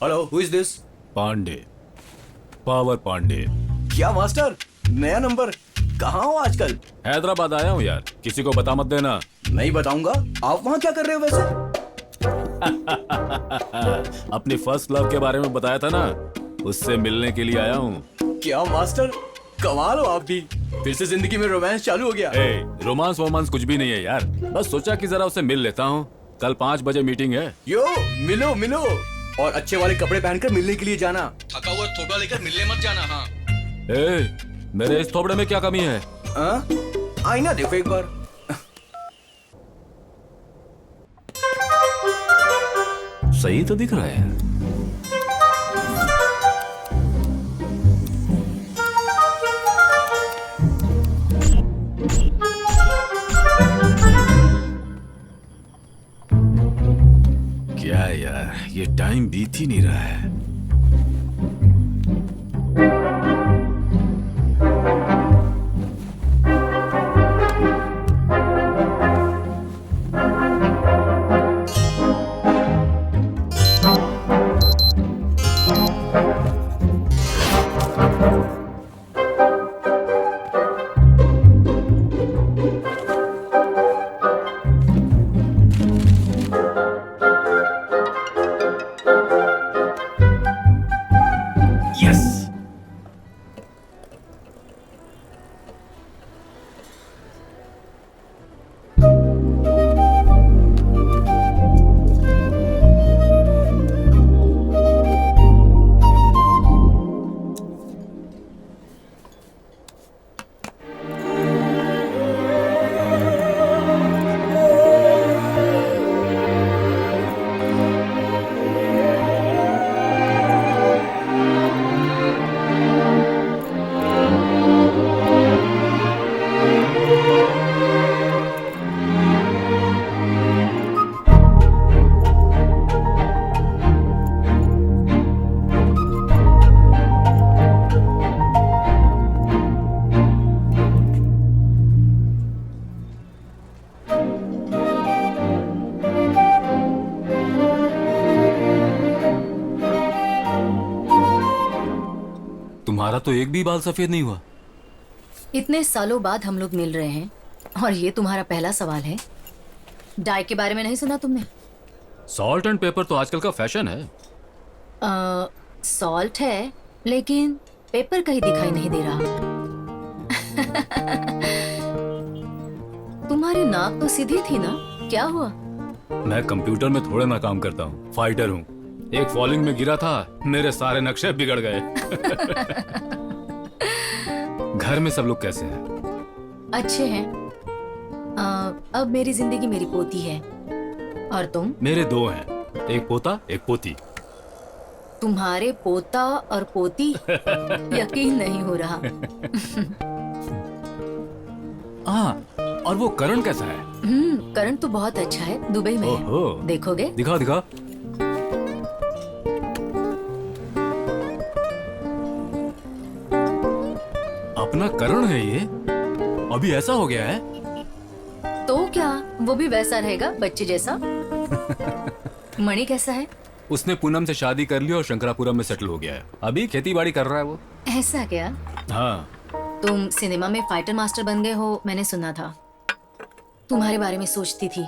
Hello, who is this? Pandey, power Pandey. क्या मास्टर, नया नंबर? कहाँ हो आजकल? हैदराबाद आया हूँ यार, किसी को बता मत देना। नहीं बताऊंगा। आप वहाँ क्या कर रहे हो वैसे? अपनी फर्स्ट लव के बारे में बताया था ना, उससे मिलने के लिए आया हूँ। क्या मास्टर, कमाल हो आप भी। फिर से जिंदगी में रोमांस चालू हो गया। रोमांस वोमांस कुछ भी नहीं है यार, बस सोचा कि जरा उससे मिल लेता हूँ। कल 5 बजे मीटिंग है। यो मिलो मिलो, और अच्छे वाले कपड़े पहनकर मिलने के लिए जाना। थका हुआ थोड़ा लेकर मिलने मत जाना। हाँ। मेरे इस थोबड़े में क्या कमी है? आईना देखो एक बार। सही तो दिख रहा है। क्या यार, ये टाइम बीत ही नहीं रहा है। तुम्हारा तो एक भी बाल सफेद नहीं हुआ। इतने सालों बाद हम लोग मिल रहे हैं और ये तुम्हारा पहला सवाल है। डाई के बारे में नहीं सुना तुमने? सॉल्ट एंड पेपर तो आजकल का फैशन है। सॉल्ट है लेकिन पेपर कहीं दिखाई नहीं दे रहा। तुम्हारी नाक तो सीधी थी ना, क्या हुआ? मैं कंप्यूटर में थोड़े ना काम करता हूँ, फाइटर हूँ। एक फॉलिंग में गिरा था, मेरे सारे नक्शे बिगड़ गए। घर में सब लोग कैसे हैं? अच्छे हैं। अब मेरी जिंदगी मेरी पोती है। और तुम? मेरे दो हैं, एक पोता एक पोती। तुम्हारे पोता और पोती? यकीन नहीं हो रहा। हाँ, और वो करण कैसा है? करण तो बहुत अच्छा है, दुबई में है। देखोगे? दिखा दिखा। अपना करण है ये? अभी ऐसा हो गया है? तो क्या, वो भी वैसा रहेगा, बच्चे जैसा। मणि कैसा है? उसने पूनम से शादी कर ली और शंकरापुरम में सेटल हो गया है। अभी खेती बाड़ी कर रहा है वो। ऐसा क्या? हाँ। तुम सिनेमा में फाइटर मास्टर बन गए हो, मैंने सुना था। तुम्हारे बारे में सोचती थी।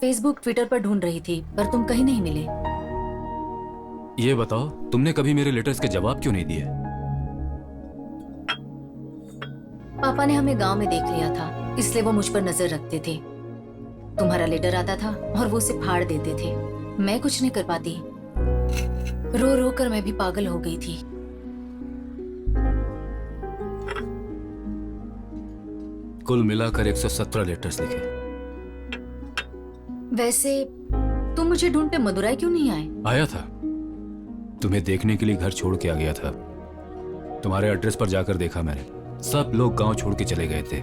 फेसबुक ट्विटर पर ढूंढ रही थी, पर तुम कहीं नहीं मिले। ये बताओ, तुमने कभी मेरे लेटर्स के जवाब क्यों नहीं दिए? पापा ने हमें गांव में देख लिया था, इसलिए वो मुझ पर नजर रखते थे। तुम्हारा लेटर आता था और वो उसे फाड़ देते थे। मैं कुछ नहीं कर पाती। रो रो कर मैं भी पागल हो गई थी। कुल मिलाकर 117 लेटर्स लिखे। वैसे तुम मुझे ढूंढते मदुराई क्यों नहीं आए? आया था, तुम्हें देखने के लिए घर छोड़ के आ गया था। तुम्हारे एड्रेस पर जाकर देखा मैंने, सब लोग गांव छोड़ के चले गए थे।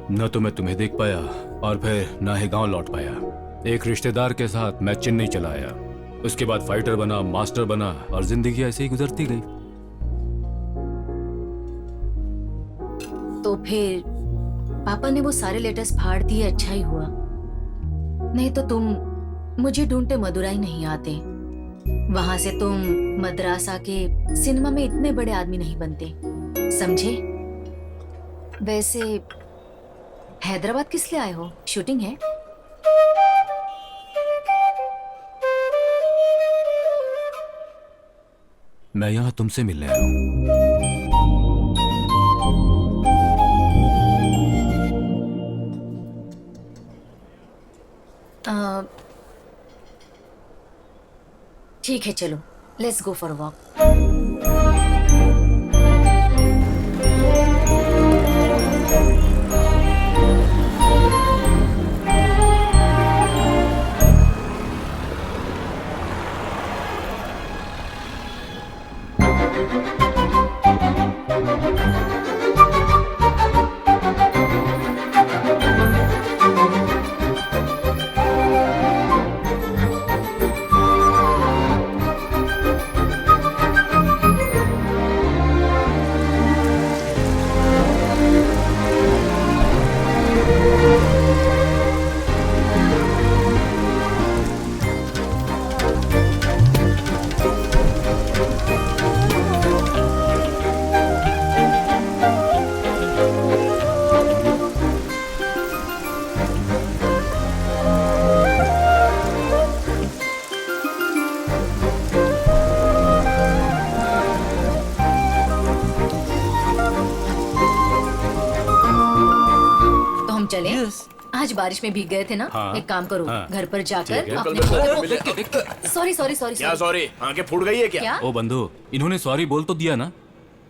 न तो मैं तुम्हें देख पाया और फिर न ही गांव लौट पाया। एक रिश्तेदार के साथ मैं चेन्नई चला आया। उसके बाद फाइटर बना, मास्टर बना और जिंदगी ऐसे ही गुजरती गई। तो फिर पापा ने वो सारे लेटर्स फाड़ दिए, अच्छा ही हुआ। नहीं तो तुम मुझे ढूंढते मदुराई नहीं आते। वहां से तुम मद्रास आके सिनेमा में इतने बड़े आदमी नहीं बनते, समझे? वैसे हैदराबाद किस लिए आए हो? शूटिंग है? मैं यहाँ तुमसे मिलने आया हूँ। ठीक है, चलो, लेट्स गो फॉर वॉक। आज बारिश में भीग गए थे ना? हाँ, एक काम करो, हाँ, घर पर जाकर अपने सॉरी सॉरी सॉरी क्या सॉरी? आंखें फूट गई है क्या? ओ बंधु, इन्होंने सॉरी बोल तो दिया ना।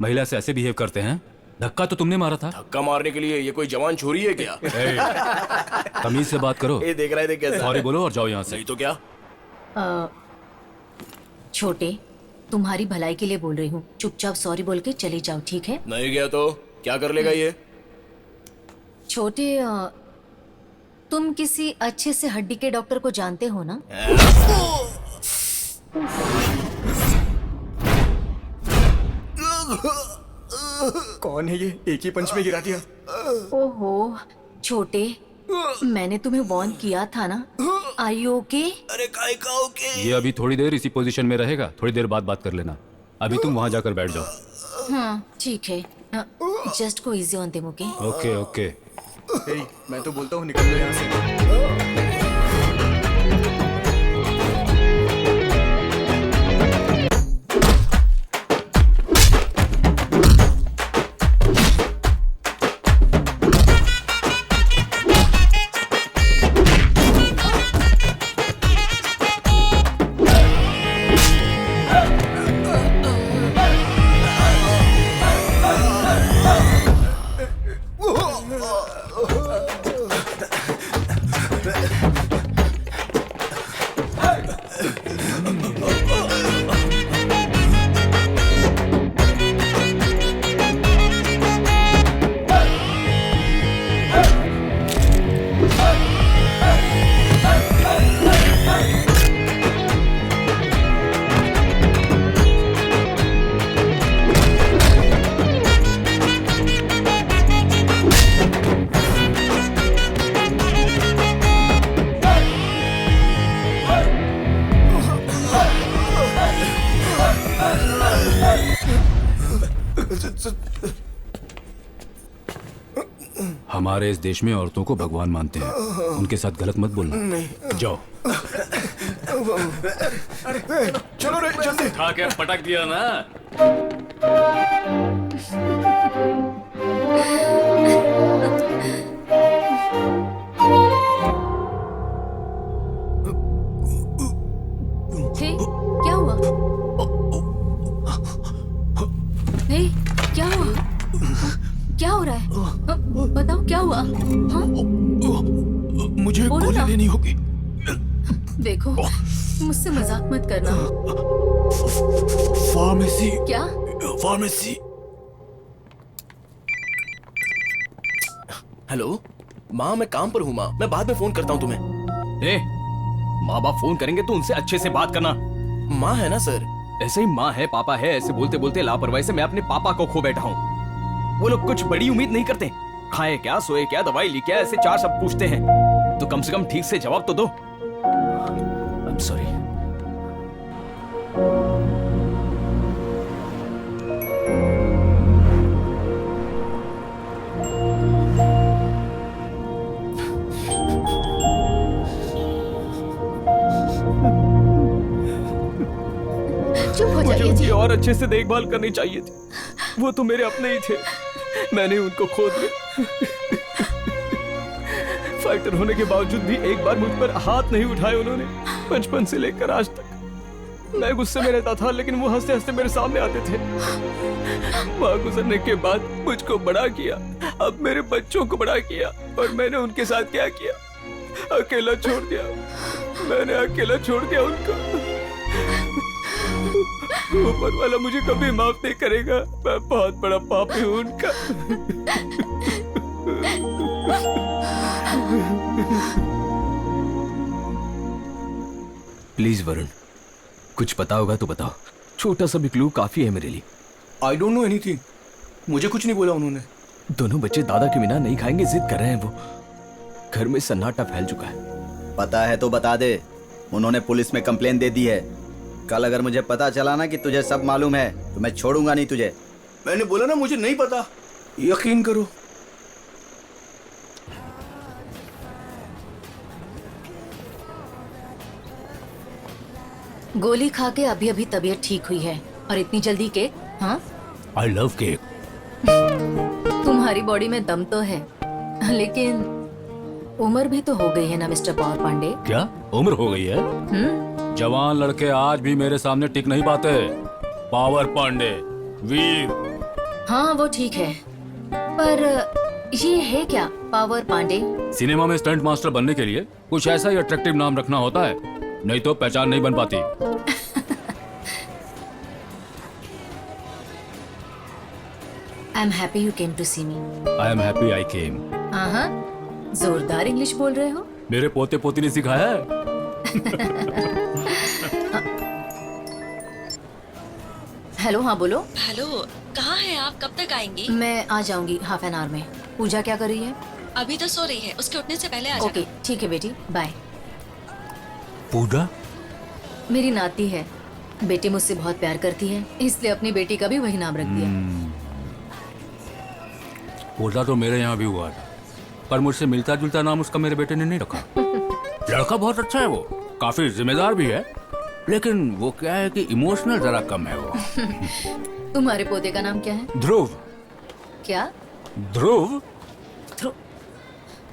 महिला से ऐसे बिहेव करते हैं। धक्का तो तुमने मारा था। धक्का मारने के लिए ये कोई जवान छोरी है क्या? तमीज से बात करो। ये देख रहा है कैसे? सॉरी बोलो और जाओ यहाँ से। नहीं तो क्या? छोटे, तुम्हारी भलाई के लिए बोल रही हूँ, चुपचाप सॉरी बोल के चले जाओ, ठीक है? नहीं गया तो क्या कर लेगा ये? छोटे, तुम किसी अच्छे से हड्डी के डॉक्टर को जानते हो ना? कौन है ये? एक ही पंच में गिरा दिया। ओहो छोटे, मैंने तुम्हें वार्न किया था ना। Are you okay? अरे काय का ओके? ये अभी थोड़ी देर इसी पोजीशन में रहेगा, थोड़ी देर बाद बात कर लेना। अभी तुम वहां जाकर बैठ जाओ। हाँ ठीक है, just go easy on them, okay? Okay okay. मैं तो बोलता हूँ निकल लो यहाँ से। हमारे इस देश में औरतों को भगवान मानते हैं, उनके साथ गलत मत बोलना। नहीं। जाओ। अरे चलो रे जल्दी। खा के पटक दिया ना। हे, क्या हुआ? हे, क्या हुआ? क्या हो रहा है? बताओ क्या हुआ? हाँ? मुझे बोलो गोली ना। लेनी होगी। देखो, मुझसे मजाक मत करना। फार्मेसी। क्या? फार्मेसी। हेलो माँ, मैं काम पर हूँ माँ, मैं बाद में फोन करता हूँ तुम्हें। ए, माँ बाप फोन करेंगे तो उनसे अच्छे से बात करना। माँ है ना सर। ऐसे ही माँ है पापा है, ऐसे बोलते बोलते लापरवाही से मैं अपने पापा को खो बैठा हूँ। वो लोग कुछ बड़ी उम्मीद नहीं करते, खाए क्या, सोए क्या, दवाई ली क्या, ऐसे चार सब पूछते हैं, तो कम से कम ठीक से जवाब तो दो। I am sorry. चुप हो मुझे जाइए उनकी जी। और अच्छे से देखभाल करनी चाहिए थी, वो तो मेरे अपने ही थे, मैंने उनको खो दिया। फाइटर होने के बावजूद भी एक बार मुझ पर हाथ नहीं उठाए उन्होंने, बचपन से लेकर आज तक। मैं गुस्से में रहता था लेकिन वो हंसते हंसते मेरे सामने आते थे। माँ गुजरने के बाद मुझको बड़ा किया, अब मेरे बच्चों को बड़ा किया, और मैंने उनके साथ क्या किया? अकेला छोड़ दिया, मैंने अकेला छोड़ दिया उनको। ऊपर वाला मुझे कभी माफ नहीं करेगा, मैं बहुत बड़ा पापी हूँ उनका। प्लीज वरुण, कुछ पता होगा तो बताओ, छोटा सा भी क्लू काफी है मेरे लिए। आई डोंट नो एनीथिंग, मुझे कुछ नहीं बोला उन्होंने। दोनों बच्चे दादा के बिना नहीं खाएंगे, जिद कर रहे हैं वो। घर में सन्नाटा फैल चुका है। पता है तो बता दे, उन्होंने पुलिस में कंप्लेन दे दी है। कल अगर मुझे पता चला ना कि तुझे सब मालूम है तो मैं छोड़ूंगा नहीं तुझे। मैंने बोला ना मुझे नहीं पता, यकीन करो। गोली खा के अभी अभी तबीयत ठीक हुई है, और इतनी जल्दी केक? हाँ, आई लव केक। तुम्हारी बॉडी में दम तो है, लेकिन उम्र भी तो हो गई है ना मिस्टर पावर पांडे। क्या उम्र हो गई है? जवान लड़के आज भी मेरे सामने टिक नहीं पाते। पावर पांडे, वीर। हाँ वो ठीक है, पर ये है क्या पावर पांडे? सिनेमा में स्टंट मास्टर बनने के लिए कुछ ऐसा ही अट्रैक्टिव नाम रखना होता है, नहीं तो पहचान नहीं बन पाती। I am happy you came to see me. I am happy I came. हाँ, जोरदार इंग्लिश बोल रहे हो। मेरे पोते पोती ने सिखाया है। हेलो, हाँ बोलो। हेलो, कहाँ हैं आप? कब तक आएंगी? मैं आ जाऊंगी हाफ एन आवर में। पूजा क्या कर रही है? अभी तो सो रही है, उसके उठने से पहले आ ओके ठीक है बेटी, बाय। पूजा मेरी नाती है, बेटी मुझसे बहुत प्यार करती है, इसलिए अपनी बेटी का भी वही नाम रख दिया। बोलता तो मेरे यहाँ भी हुआ था, पर मुझसे मिलता जुलता नाम उसका मेरे बेटे ने नहीं रखा। लड़का बहुत अच्छा है, वो काफी जिम्मेदार भी है, लेकिन वो क्या है कि इमोशनल जरा कम है वो। तुम्हारे पोते का नाम क्या है? ध्रुव। क्या? ध्रुव?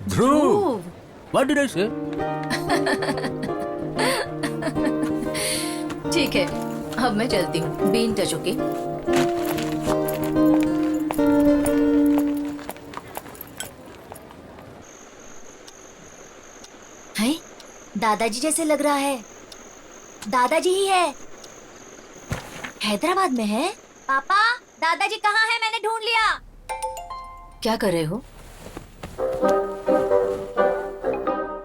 ध्रुव। What did I say? ठीक है, अब मैं चलती हूँ। Be in touch, okay? हैं? दादाजी जैसे लग रहा है। दादाजी ही है। हैदराबाद में है। पापा, दादाजी कहाँ है? मैंने ढूंढ लिया। क्या कर रहे हो?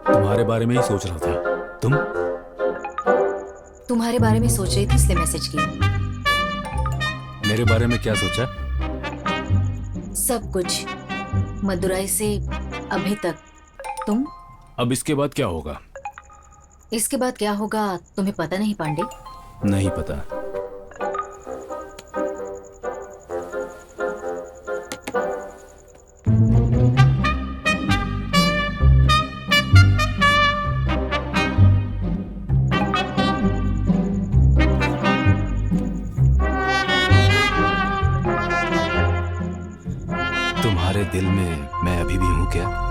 तुम्हारे बारे में ही सोच रहा था। तुम? तुम्हारे बारे में सोच रही थी, इसलिए मैसेज किया। मेरे बारे में क्या सोचा? सब कुछ, मदुराई से अभी तक। तुम? अब इसके बाद क्या होगा? इसके बाद क्या होगा तुम्हें पता नहीं पांडे? नहीं पता। तुम्हारे दिल में मैं अभी भी हूं क्या?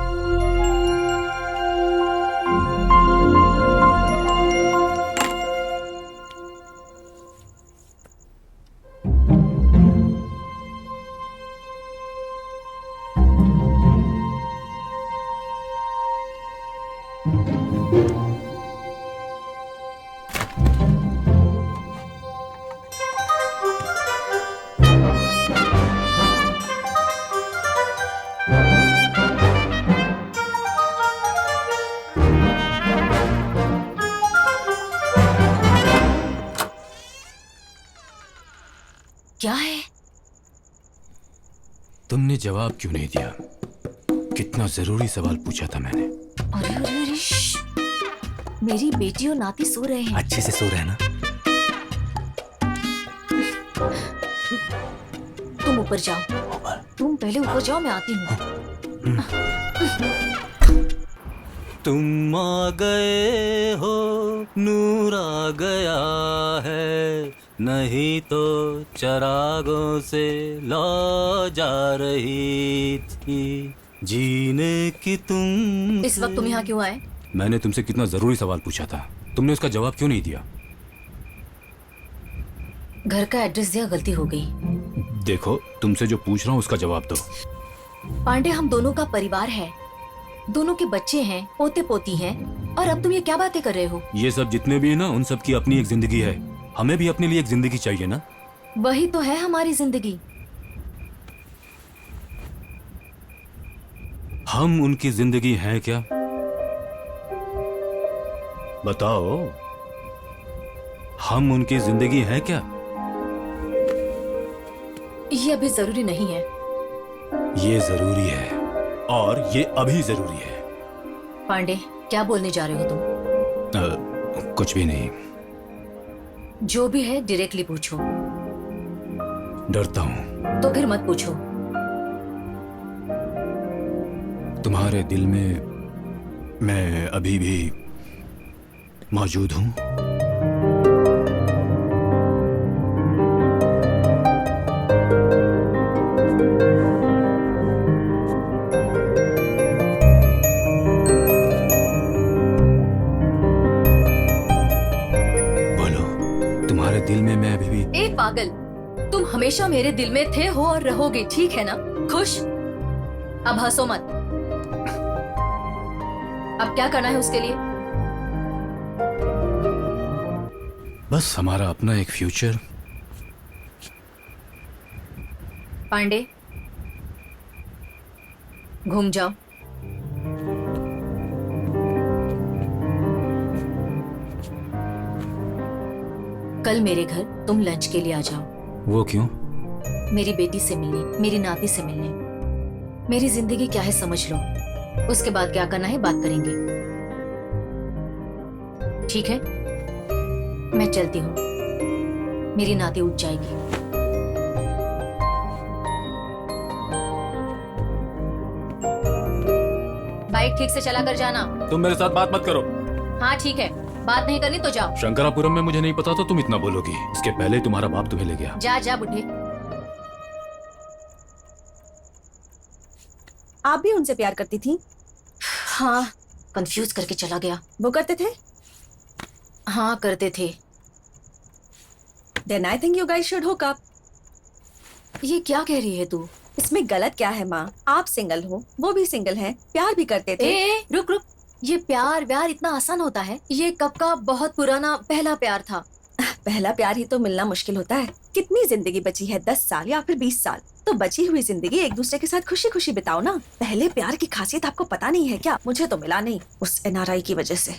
क्या है? तुमने जवाब क्यों नहीं दिया? कितना जरूरी सवाल पूछा था मैंने। अरे अरे अरे, मेरी बेटी और नाती सो रहे हैं। अच्छे से सो रहे हैं ना? तुम ऊपर जाओ। तुम पहले ऊपर जाओ, मैं आती हूँ। तुम आ गए हो, नूर आ गया है, नहीं तो चरागों से लौ जा रही थी जीने की तुम। इस वक्त तुम यहाँ क्यों आए? मैंने तुमसे कितना जरूरी सवाल पूछा था, तुमने उसका जवाब क्यों नहीं दिया? घर का एड्रेस दिया, गलती हो गई। देखो, तुमसे जो पूछ रहा हूँ उसका जवाब दो। पांडे, हम दोनों का परिवार है, दोनों के बच्चे हैं, पोते पोती हैं, और अब तुम ये क्या बातें कर रहे हो? ये सब जितने भी है ना, उन सब की अपनी एक जिंदगी है। हमें भी अपने लिए एक जिंदगी चाहिए ना? वही तो है हमारी जिंदगी। हम उनकी जिंदगी हैं क्या? बताओ, हम उनकी जिंदगी हैं क्या? ये अभी जरूरी नहीं है। ये जरूरी है, और ये अभी जरूरी है। पांडे, क्या बोलने जा रहे हो तुम? कुछ भी नहीं। जो भी है डायरेक्टली पूछो। डरता हूँ। तो फिर मत पूछो। तुम्हारे दिल में मैं अभी भी मौजूद हूँ? दिल में मैं अभी भी। ए पागल, तुम हमेशा मेरे दिल में थे, हो और रहोगे, ठीक है ना? खुश? अब हंसो मत। अब क्या करना है उसके लिए? बस हमारा अपना एक फ्यूचर। पांडे, घूम जाओ। कल मेरे घर तुम लंच के लिए आ जाओ। वो क्यों? मेरी बेटी से मिलने, मेरी नाती से मिलने। मेरी जिंदगी क्या है समझ लो, उसके बाद क्या करना है बात करेंगे, ठीक है? मैं चलती हूँ। मेरी नाती उठ जाएगी। बाइक ठीक से चला कर जाना। तुम मेरे साथ बात मत करो। हाँ ठीक है, बात नहीं करनी तो जाओ। शंकरापुरम में मुझे नहीं पता तो तुम इतना बोलोगी। इसके पहले तुम्हारा बाप तुम्हें ले गया। जा जा बुढ़े। आप भी उनसे प्यार करती थी? हाँ, कंफ्यूज करके चला गया। वो करते थे? हाँ करते थे। Then I think you guys should hook up. ये क्या कह रही है तू? इसमें गलत क्या है माँ? आप सिंगल हो, वो भी सिंगल है, प्यार भी करते थे। रुक रुक, ये प्यार व्यार इतना आसान होता है? ये कब का बहुत पुराना पहला प्यार था। पहला प्यार ही तो मिलना मुश्किल होता है। कितनी जिंदगी बची है, 10 साल या फिर 20 साल? तो बची हुई जिंदगी एक दूसरे के साथ खुशी खुशी बिताओ ना। पहले प्यार की खासियत आपको पता नहीं है क्या? मुझे तो मिला नहीं, उस NRI की वजह से।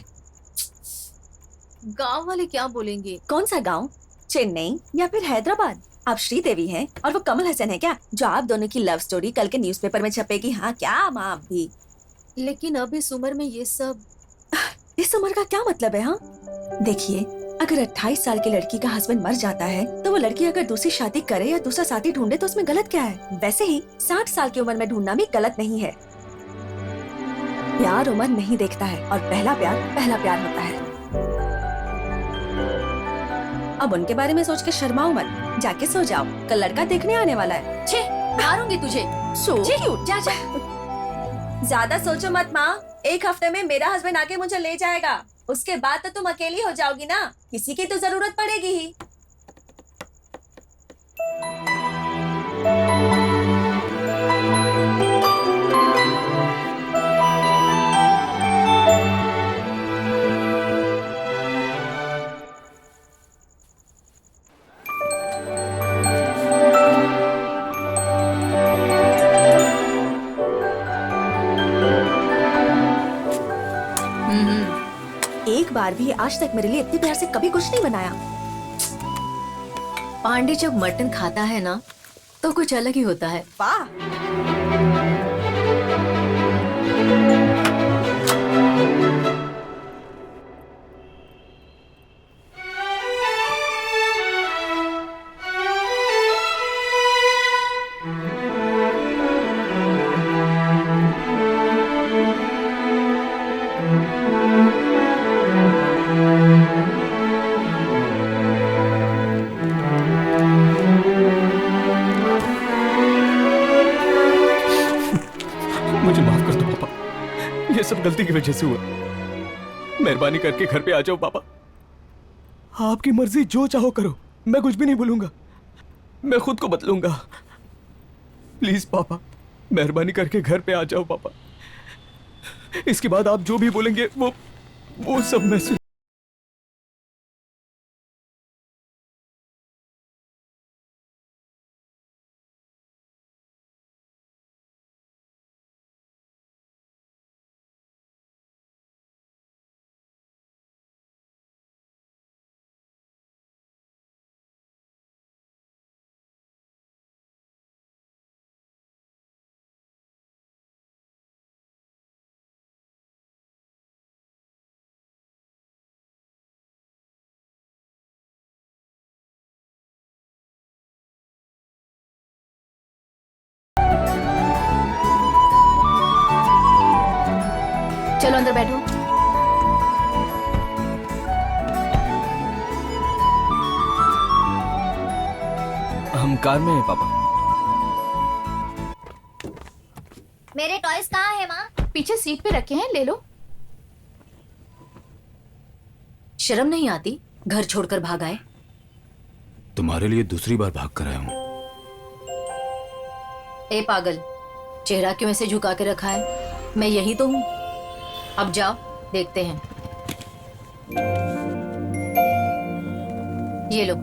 गांव वाले क्या बोलेंगे? कौन सा गांव? चेन्नई या फिर हैदराबाद? आप श्रीदेवी हैं और वो कमल हसन है क्या, जो आप दोनों की लव स्टोरी कल के न्यूज़पेपर में छपेगी? हाँ क्या माँ आप भी? लेकिन अब इस उम्र में ये सब। इस उम्र का क्या मतलब है? हाँ देखिए, अगर 28 साल की लड़की का हस्बैंड मर जाता है तो वो लड़की अगर दूसरी शादी करे या दूसरा साथी ढूंढे तो उसमें गलत क्या है? वैसे ही 60 साल की उम्र में ढूंढना भी गलत नहीं है। प्यार उम्र नहीं देखता है और पहला प्यार होता है। अब उनके बारे में सोच के शर्माओ मत, जाके सो जाओ, कल लड़का देखने आने वाला है। छे, मारूंगी तुझे। So cute. जा जा। ज्यादा सोचो मत माँ, 1 हफ्ते में मेरा हस्बैंड आके मुझे ले जाएगा। उसके बाद तो तुम अकेली हो जाओगी ना, किसी की तो जरूरत पड़ेगी ही। एक बार भी आज तक मेरे लिए इतने प्यार से कभी कुछ नहीं बनाया। पांडे जब मटन खाता है ना तो कुछ अलग ही होता है। वाह। मुझे माफ कर दो पापा, ये सब गलती की वजह से हुआ। मेहरबानी करके घर पे आ जाओ पापा। आपकी मर्जी, जो चाहो करो, मैं कुछ भी नहीं बोलूंगा, मैं खुद को बदलूंगा। प्लीज पापा, मेहरबानी करके घर पे आ जाओ पापा। इसके बाद आप जो भी बोलेंगे वो सब मैं सुन। चलो अंदर बैठो। हम कार में हैं पापा। मेरे टॉयज कहाँ है माँ? पीछे सीट पे रखे हैं, ले लो। शर्म नहीं आती? घर छोड़कर भाग आए। तुम्हारे लिए दूसरी बार भाग कर आया हूँ। ए पागल, चेहरा क्यों ऐसे झुका के रखा है? मैं यही तो हूँ। अब जाओ, देखते हैं। ये लो।